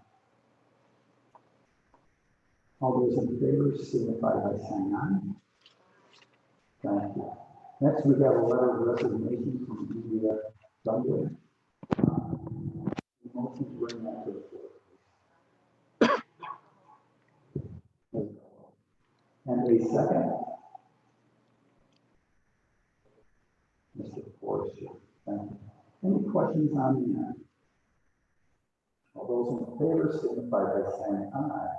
All those in favor signify by saying aye. Thank you. Next, we have a letter of resignation from India Dunwood. Motion to bring that to the floor. And a second. Mr. Forrester, thank you. Any questions on that? All those in favor signify by saying aye.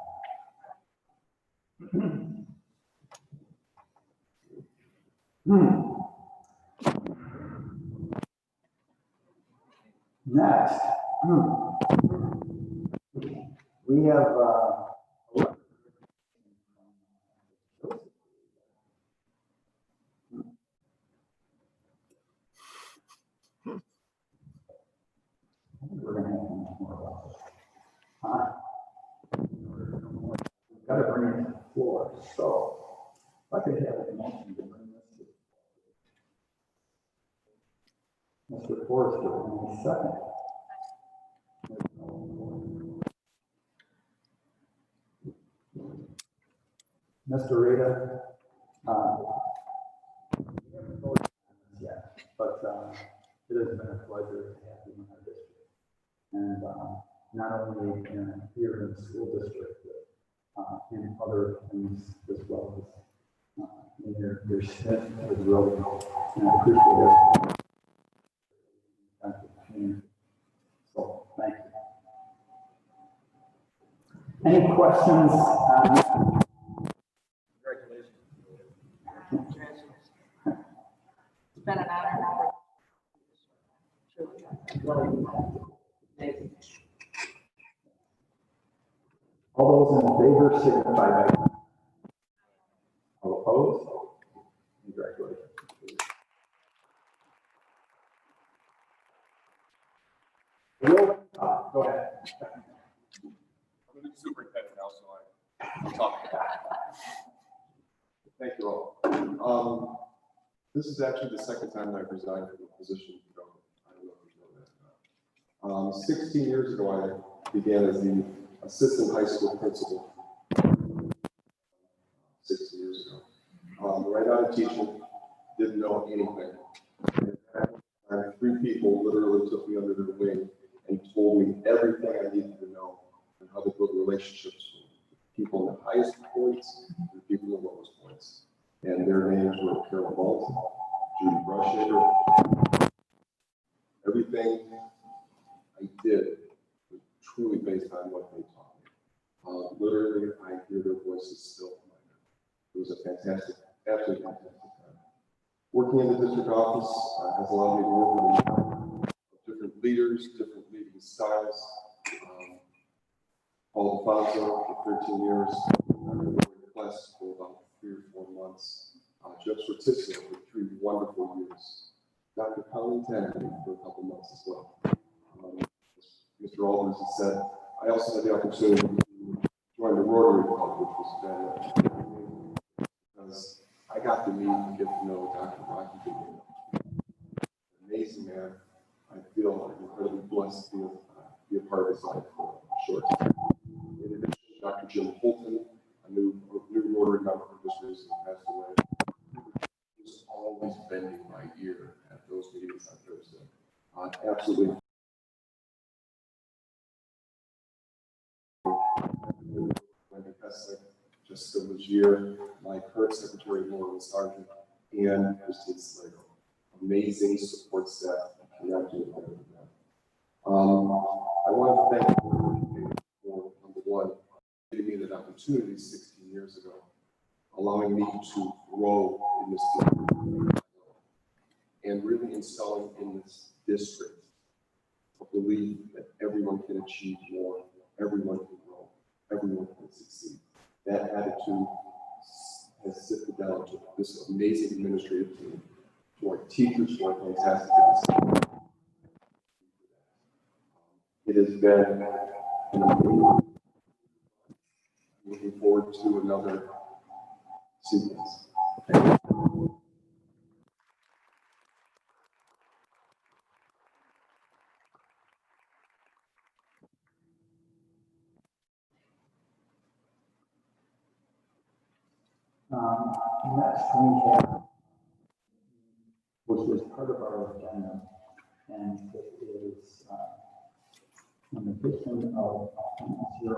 Next, we have we're going to have more about this. We've got to bring it to the floor. So, if I could have a motion to bring this to Mr. Forrester in a second. Mr. Rita, yeah, but it has been a pleasure to have you in our district. And not only here in the school district, but in other things as well as in your stint as really, and I appreciate it. Thank you. So, thank you. Any questions? Congratulations. It's been an honor. All those in favor signify by aye. All opposed? Congratulations. Go ahead. I'm the superintendent now, so I'm talking. Thank you all. This is actually the second time I've resigned from a position. I don't know if you know that. 16 years ago, I began as the assistant high school principal. 16 years ago. Right out of teaching, didn't know anything. And 3 people literally took me under their wing and told me everything I needed to know and how to build relationships with people in the highest points and people in the lowest points. And their names were Carol Bolton, Judy Brushaver. Everything I did was truly based on what they taught me. Literally, I hear their voices still in my head. It was a fantastic, absolutely fantastic time. Working in the district office has allowed me to work with different leaders, different leading styles. Paul DeFonso for 13 years, class for about 3 or 4 months. Jeff Sortizio for 3 wonderful years. Dr. Colleen Tannery for a couple months as well. Mr. Alders has said, I also had the opportunity to join the Rotary Club, which was fantastic, because I got to meet and get to know Dr. Rocky Goodman. Amazing man. I feel incredibly blessed to be a part of his life for a short time. In addition, Dr. Jim Holton, a new Rotary member who just recently passed away, was always bending my ear at those meetings on Thursday. Absolutely. Wendy Kessler, Jessica Legier, my current secretary, Lauren Sargent, and Christine Slagle. Amazing support staff connected with them. I want to thank you for, number one, giving me that opportunity 16 years ago, allowing me to grow in this field, and really installing in this district a belief that everyone can achieve more, everyone can grow, everyone can succeed. That attitude has sifted down to this amazing administrative team, to our teachers who are fantastic at this. It has been an amazing. Looking forward to another sequence. Thank you. Next we have, which was part of our agenda, and it is an addition of 0.09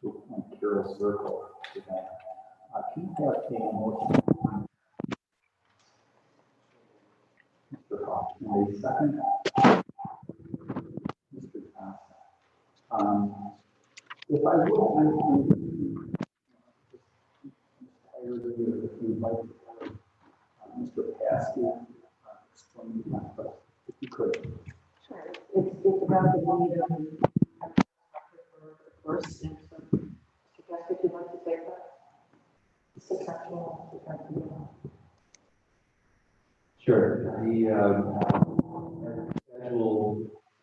to Carroll Circle to that. Can you have a motion? Mr. Hawk, and a second? Mr. Thompson. If I would, Mr. Paskey, explain that, but if you could. Sure. It's about the need of the first and so, Mr. Kessler, would you like to say that? Successful. Sure. The schedule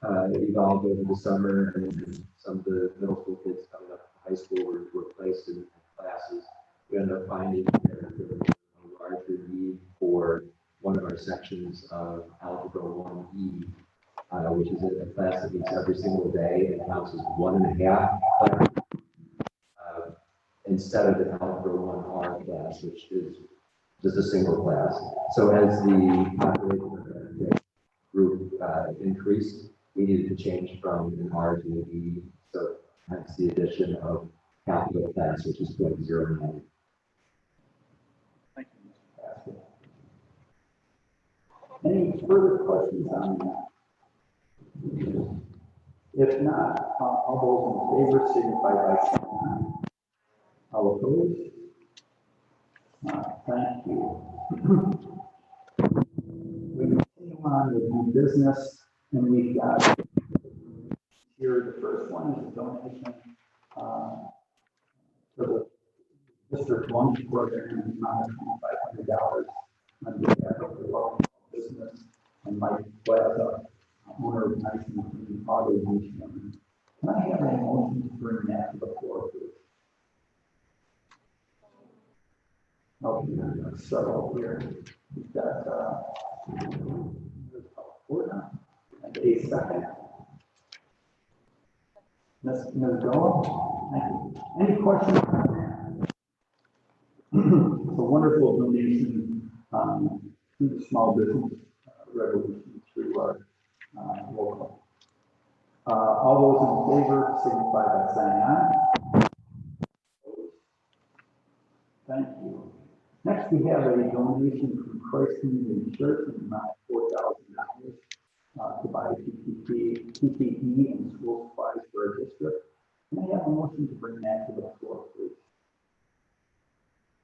evolved over the summer, and some of the middle school kids coming up to high school were placed in classes. We ended up finding that there was a larger need for one of our sections of Algebra 1E, which is a class that meets every single day and counts as 1.5 classes, instead of the Algebra 1R class, which is just a single class. So as the population of the group increased, we needed to change from an R to an E. So hence the addition of half of the class, which is 0.09. Thank you, Mr. Paskey. Any further questions on that? If not, all those in favor signify by saying aye. All opposed? Thank you. We continue on with new business, and we've got here, the first one is a donation for the district lunch program in the amount of $2,500 on behalf of the local business and Mike Plaza, owner of Nice and Clean Auto Museum. Can I have a motion to bring that to the floor, please? Okay, there's several here. We've got and a second. Ms. Gold, thank you. Any questions on that? It's a wonderful donation to the small business revolution through our local. All those in favor signify by saying aye. Thank you. Next, we have a donation from Christ Community Church in the amount of $4,000 to buy PPE and school supplies for our district. Can I have a motion to bring that to the floor, please?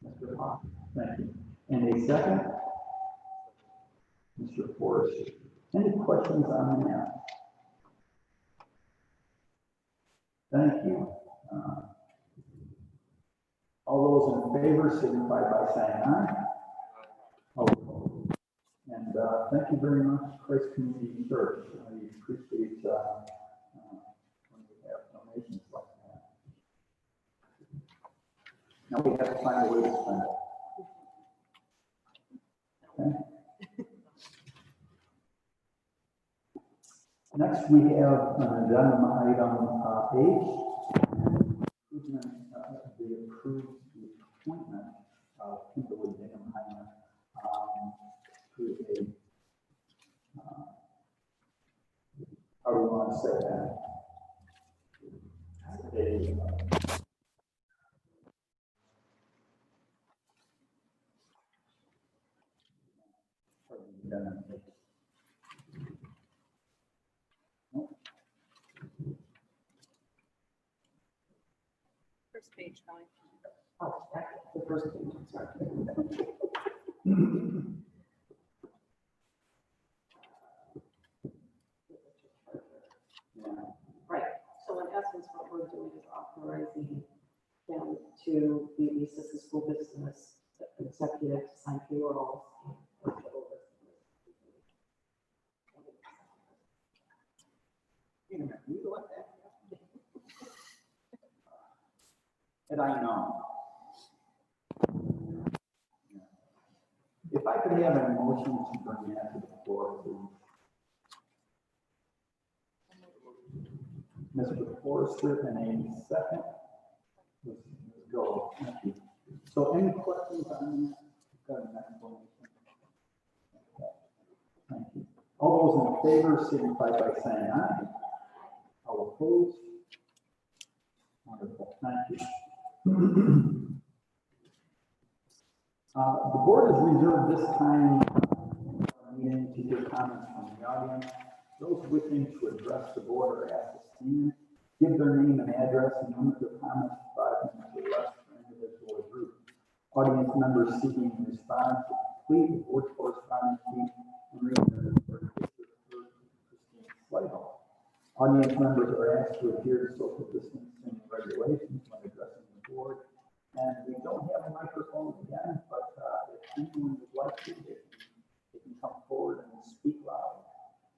Mr. Hawk, thank you. And a second? Mr. Forrest. Any questions on that? Thank you. All those in favor signify by saying aye. All opposed. And thank you very much, Christ Community Church. I appreciate when we have donations like that. Now we have to find a way to spend it. Okay. Next, we have an addendum item H, the approved appointment of Kimberly Dingham to a, how do we want to say that? First page, Kelly. Oh, that's the first page, I'm sorry. Right, so in essence, what we're doing is authorizing them to be the assistant school business executive to sign payrolls. Wait a minute, you let that happen? And I know. If I could have an motion to bring that to the floor, please. Mr. Forrester, and a second. Let's go. Thank you. So any questions on that? Got an explanation. Okay. Thank you. All those in favor signify by saying aye. All opposed? Wonderful. Thank you. The board has reserved this time meeting to hear comments from the audience. Those wishing to address the board are asked to stand, give their name and address, and limit their comments to 5 minutes or less per individual or group. Audience members seeking a response to complete the board correspondence sheet and read the Christine Slagle. Audience members are asked to adhere to social distancing regulations when addressing the board. And we don't have a microphone again, but if anyone would like to, they can come forward and speak loud.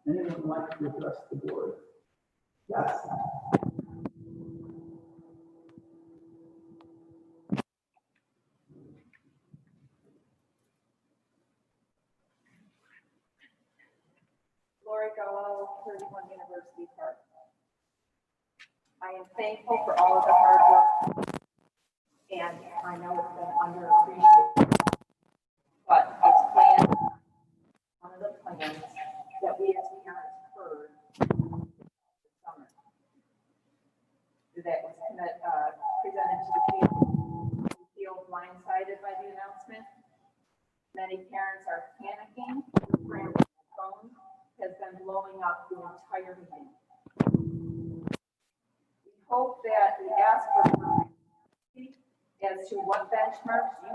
Anyone would like to address the board? Yes. Lori Gallo, 31 University Park. I am thankful for all of the hard work, and I know it's been underappreciated, but it's planned, one of the plans that we as parents heard this summer. That was presented to the field. We feel blindsided by the announcement. Many parents are panicking. The phone has been blowing up the entire meeting. We hope that we ask for as to what benchmarks you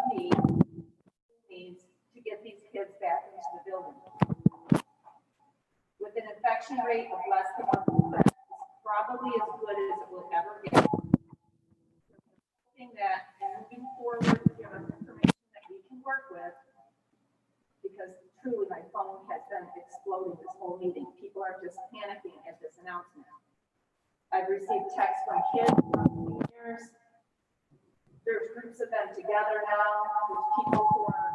need to get these kids back into the building. With an infection rate of less than 1%, it's probably as good as it will ever get. Hoping that moving forward, give us information that we can work with, because truly my phone has been exploding this whole meeting. People are just panicking at this announcement. I've received texts from kids, from seniors. There's groups of them together now. There's people who are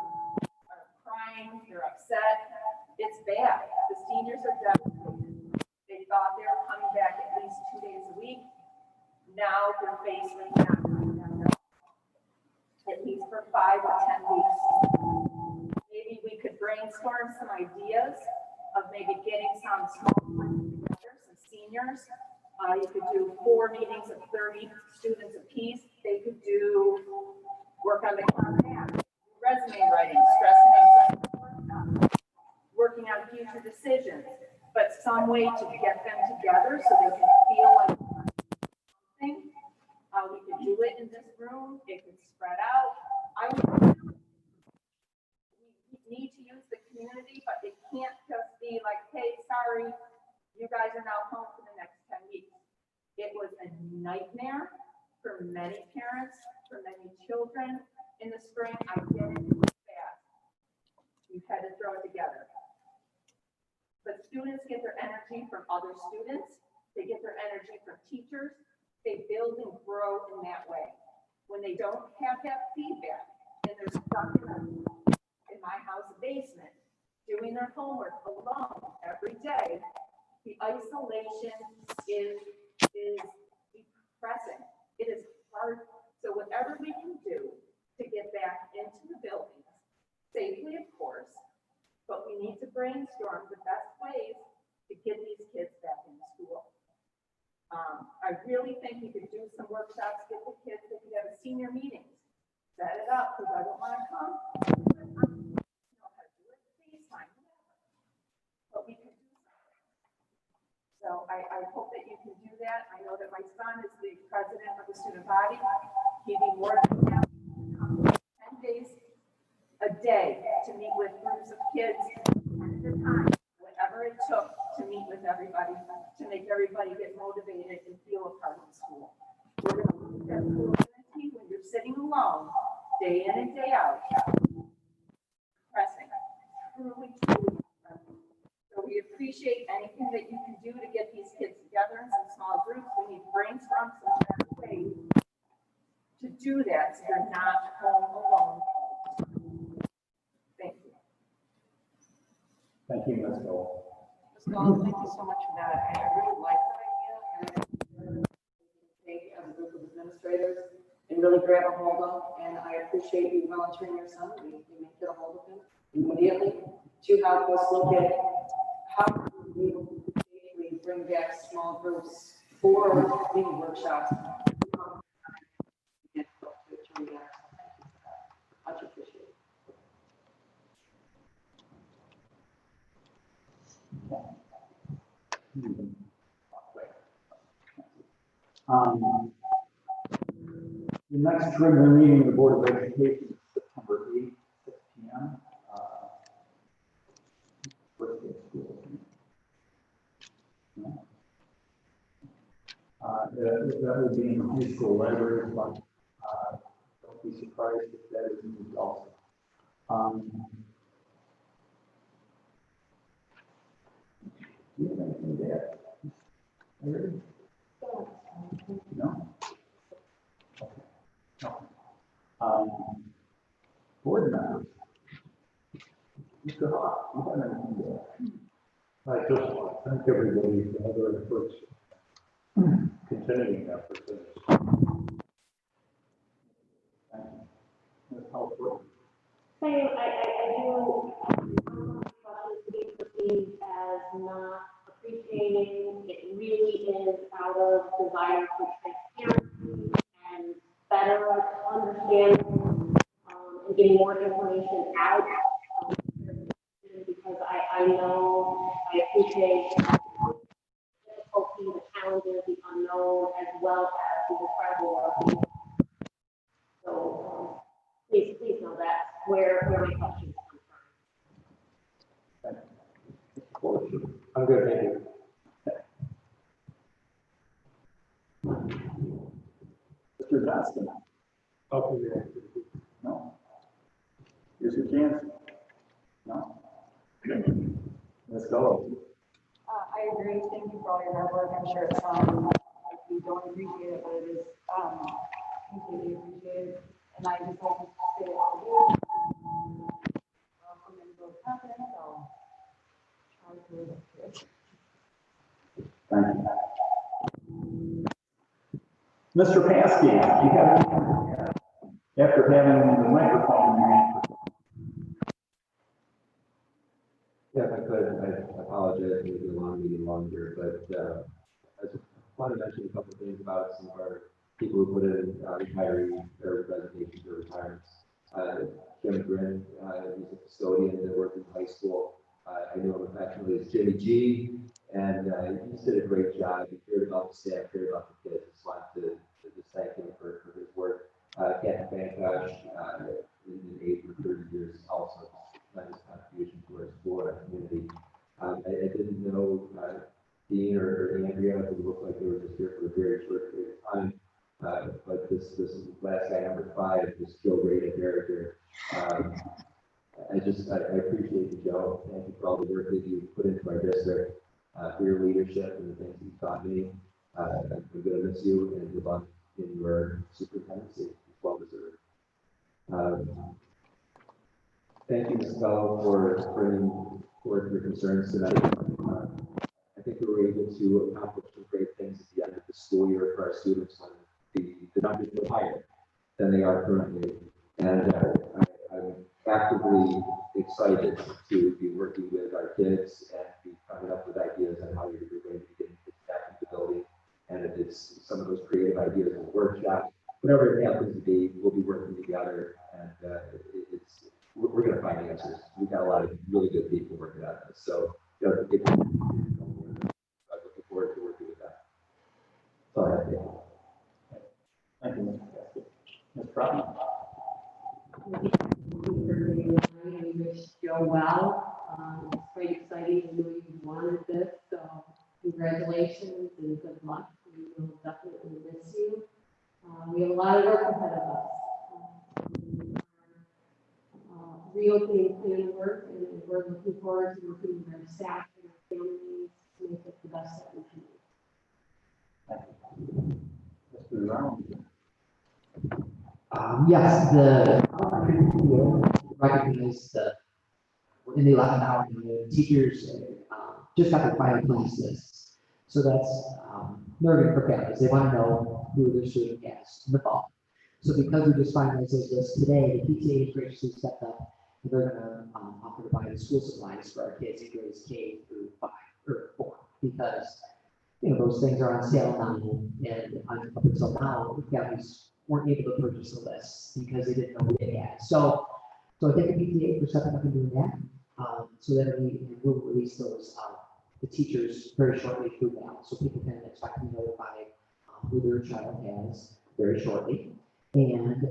crying, they're upset. It's bad. The seniors are devastated. They thought they were coming back at least 2 days a week. Now they're facing at least for 5 to 10 weeks. Maybe we could brainstorm some ideas of maybe getting some small groups together, some seniors. You could do 4 meetings of 30 students apiece. They could do work on the content, resume writing, stress and anxiety, working on future decisions, but some way to get them together so they can feel like something. We could do it in this room. It could spread out. We need to use the community, but it can't just be like, hey, sorry, you guys are now home for the next 10 weeks. It was a nightmare for many parents, for many children. children in the spring, I get it, it's fast. You've had to throw it together. But students get their energy from other students. They get their energy from teachers. They build and grow in that way. When they don't have that feedback and they're stuck in my house basement, doing their homework alone every day, the isolation is depressing. It is hard. So whatever we can do to get back into the buildings, safely, of course, but we need to brainstorm the best ways to get these kids back into school. I really think we could do some workshops, get the kids, they could have a senior meeting, set it up, who doesn't want to come? You know how to do it, FaceTime, whatever. But we can do something. So I hope that you can do that. I know that my son is the president of the student body. He'd be more than happy to come 10 days a day to meet with groups of kids at a time, whatever it took to meet with everybody, to make everybody get motivated and feel a part of the school. We're going to look at school community when you're sitting alone, day in and day out, pressing, truly pressing. So we appreciate anything that you can do to get these kids together in some small groups. We need to brainstorm some better ways to do that so you're not home alone. Thank you. Thank you, Ms. Gold. Ms. Gold, thank you so much for that. I really like that idea. And take as a group of administrators and really grab a hold of. And I appreciate you volunteering your son. We may get a hold of him immediately to help us look at how we safely bring back small groups for mini workshops. Much appreciated. The next regular meeting of the Board of Education is September 8th, 6 p.m. First day of school. No. That will be in the high school library, but don't be surprised if that is moved also. Do you have anything to add? Larry? No? Okay. No. Board members. Mr. Hawk, you have anything to add? I just want to thank everybody for all their efforts, continuing efforts. Thank you. Ms. Halford. Same, I do, questions to be perceived as not appreciating. It really is out of desire for transparency and better understanding, and getting more information out. Because I know, I appreciate the difficulty, the challenges, the unknown, as well as the incredible work. So, please know that where my questions come from. I'm good, thank you. Mr. Johnston. No. Here's your chance. No. Let's go. I agree. Thank you for all your hard work. I'm sure it's like you don't appreciate it, but it is completely appreciated. And I just hope to stay all you. I'm going to go confident, so try to live up to it. Thank you. Mr. Paskey, you have anything to add? After having the microphone in your hand. Yeah, if I could, I apologize for making a long meeting longer, but I just want to mention a couple of things about some of our people who put in retiree or resignations or retirements. Jim Grin, he's a custodian that worked in high school. I know him affectionately as Jimmy G, and he did a great job. He cared about the staff, cared about the kids. Just wanted to thank him for his work. Captain Bankosh, in 8 or 30 years, also tremendous contribution to our school and our community. I didn't know Dean or Andrea, who looked like they were just here for a very short period of time. But this last guy, number 5, just I appreciate you, Joe. Thank you for all the work that you put into our district, for your leadership and the things that you taught me. I'm going to miss you and live on in your superintendency. It's well deserved. Thank you, Ms. Bell, for bringing forward your concerns tonight. I think we were able to accomplish some great things at the end of the school year for our students when the numbers were higher than they are currently. And I'm actively excited to be working with our kids and be coming up with ideas on how you're going to be getting kids back into the building. And if it's some of those creative ideas in the workshop, whatever it happens to be, we'll be working together. And we're going to find answers. We've got a lot of really good people working on this. So, I'm looking forward to working with that. That's all I have to say. Thank you, Mr. Cassidy. Ms. Broughton? We wish Joe well. It's quite exciting to know you wanted this, so congratulations and good luck. We will definitely miss you. We have a lot of work ahead of us. Reopening plan work, and we're looking forward to working with our staff and our families to make it the best that we can do. Mr. Brown? Yes, the recognized in the 11th hour, the teachers just got their final class lists. So that's nerving for families. They want to know who their student has in the fall. So because we just finalized those lists today, the PTA has graciously stepped up and they're going to offer to buy the school supplies for our kids in grades K through 5 or 4 because those things are on sale now, and up until now, the families weren't able to purchase the lists because they didn't know what they had. So I think the PTA for stepping up and doing that, so that we will release those the teachers very shortly through now, so people can expect to be notified who their child has very shortly. And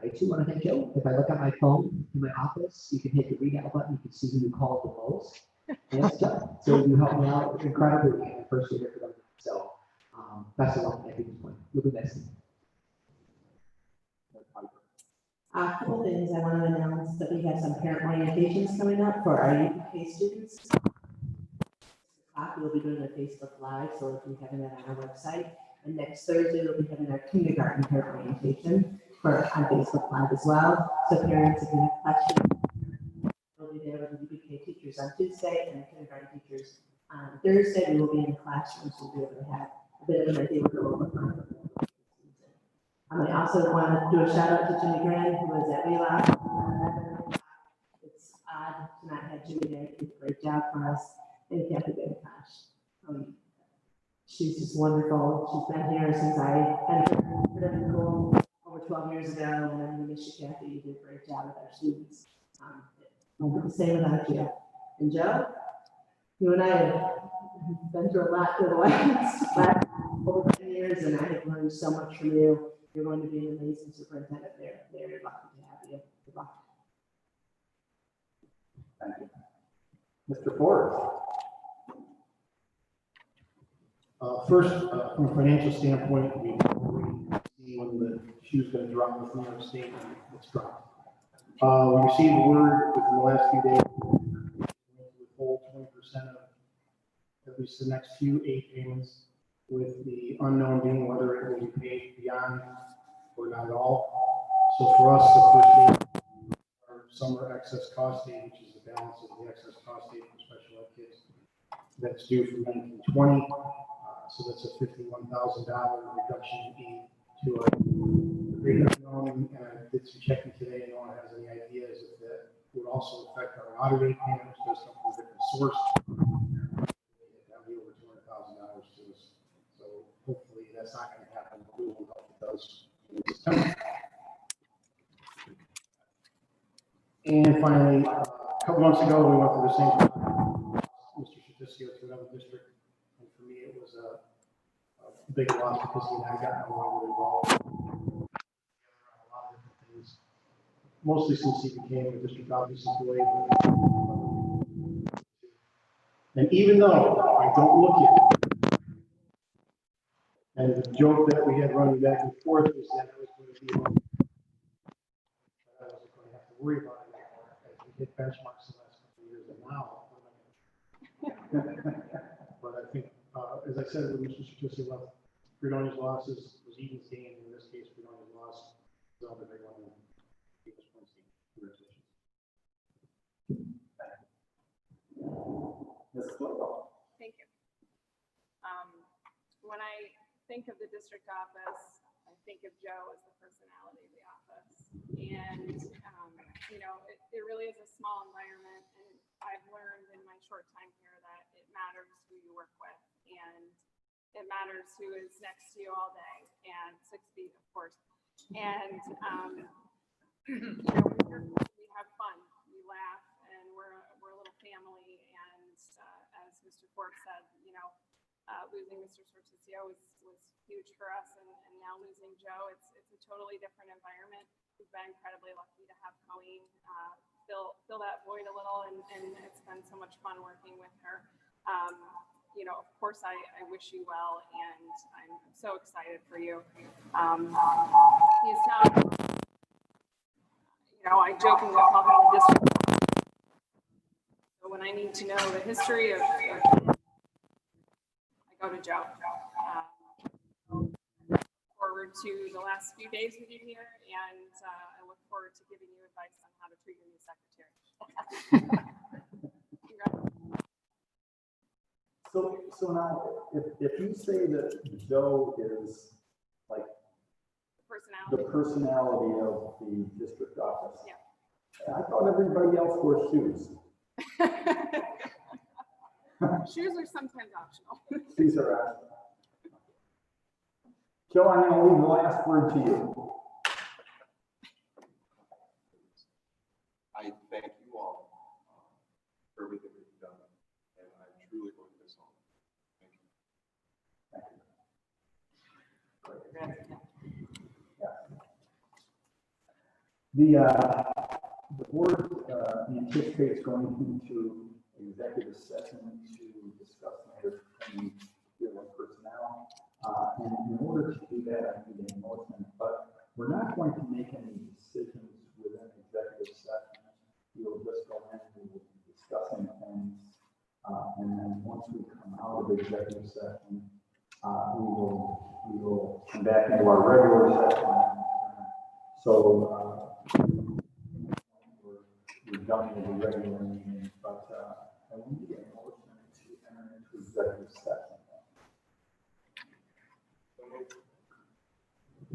I too want to thank Joe. If I look at my phone in my office, you can hit the read out button. You can see who you called the most. And that's Joe. So you helped me out incredibly in the first year for them. So best of luck at this point. You'll be missed. A couple things I want to announce that we have some parent orientations coming up for our UK students. We'll be doing a Facebook Live, so we'll be having that on our website. And next Thursday, we'll be having our kindergarten parent orientation on Facebook Live as well. So parents, if you have questions, we'll be there with the UK teachers on Tuesday and the kindergarten teachers on Thursday. We will be in the classrooms, so we'll be able to have a bit of an idea what we're looking for. I also want to do a shout out to Jimmy Grant, who was at Wheelock. It's odd to not have Jimmy there. He did a great job for us. And Kathy Bentosh. She's just wonderful. She's been here since I entered school over 12 years ago. And I'm going to miss you, Kathy. You did a great job with our students. Won't be the same without you. And Joe, you and I have been through a lot through the last over 10 years, and I have learned so much from you. You're going to be an amazing superintendent there. Very lucky to have you. Good luck. Thank you. Mr. Forrest? First, from a financial standpoint, we see when the shoe's going to drop with New York State, it's dropped. We received word within the last few days to withhold 20% of at least the next few aid payments, with the unknown being whether it will be paid beyond or not at all. So for us, the first aid, our summer excess cost aid, which is the balance of the excess cost aid for special ed kids, that's due for 1920. So that's a $51,000 reduction in aid to a great unknown. And I did some checking today, and no one has any ideas if that would also affect our water aid payment, which does come from a different source. That would be over $200,000 to us. So hopefully that's not going to happen. We will hope it does in September. And finally, a couple months ago, we went through the same Mr. Shatisio to another district. And for me, it was a big loss because he and I got along really well. A lot of different things, mostly since he became a district office employee. And even though I don't look at it, and the joke that we had running back and forth was that it was going to be one that I wasn't going to have to worry about it anymore as we hit benchmarks the last couple of years and now. But I think, as I said, when Mr. Chertosi left, Fredonia's losses was Eden's gain. In this case, Fredonia's loss is all the big one. Ms. Claypool. Thank you. When I think of the district office, I think of Joe as the personality of the office. And, it really is a small environment. And I've learned in my short time here that it matters who you work with. And it matters who is next to you all day. And 6 feet, of course. And, we have fun, we laugh, and we're a little family. And as Mr. Forbes said, losing Mr. Sortisio was huge for us, and now losing Joe, it's a totally different environment. We've been incredibly lucky to have Colleen fill that void a little, and it's been so much fun working with her. Of course, I wish you well, and I'm so excited for you. He's now, I jokingly call him the district. So when I need to know the history of I go to Joe. Forward to the last few days with you here, and I look forward to giving you advice on how to treat your new secretary. So now, if you say that Joe is like the personality of the district office, yeah. I thought everybody else wore shoes. Shoes are sometimes optional. Shoes are optional. Joe, I'm going to leave the last word to you. I thank you all for everything that you've done, and I'm truly going to miss all. Thank you. The board anticipates going into executive session to discuss matters pertaining to personnel. And in order to do that, I need a motion, but we're not going to make any decisions within executive session. We'll just go in and we'll be discussing things. And then once we come out of executive session, we will come back into our regular session. So we're done with the regular meeting, but I will need a motion to enter into executive session.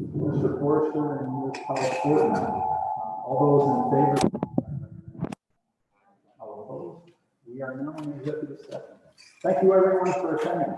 Mr. Forrester and Ms. Powell-Fortman. All those in favor? All opposed? We are now in executive session. Thank you everyone for attending.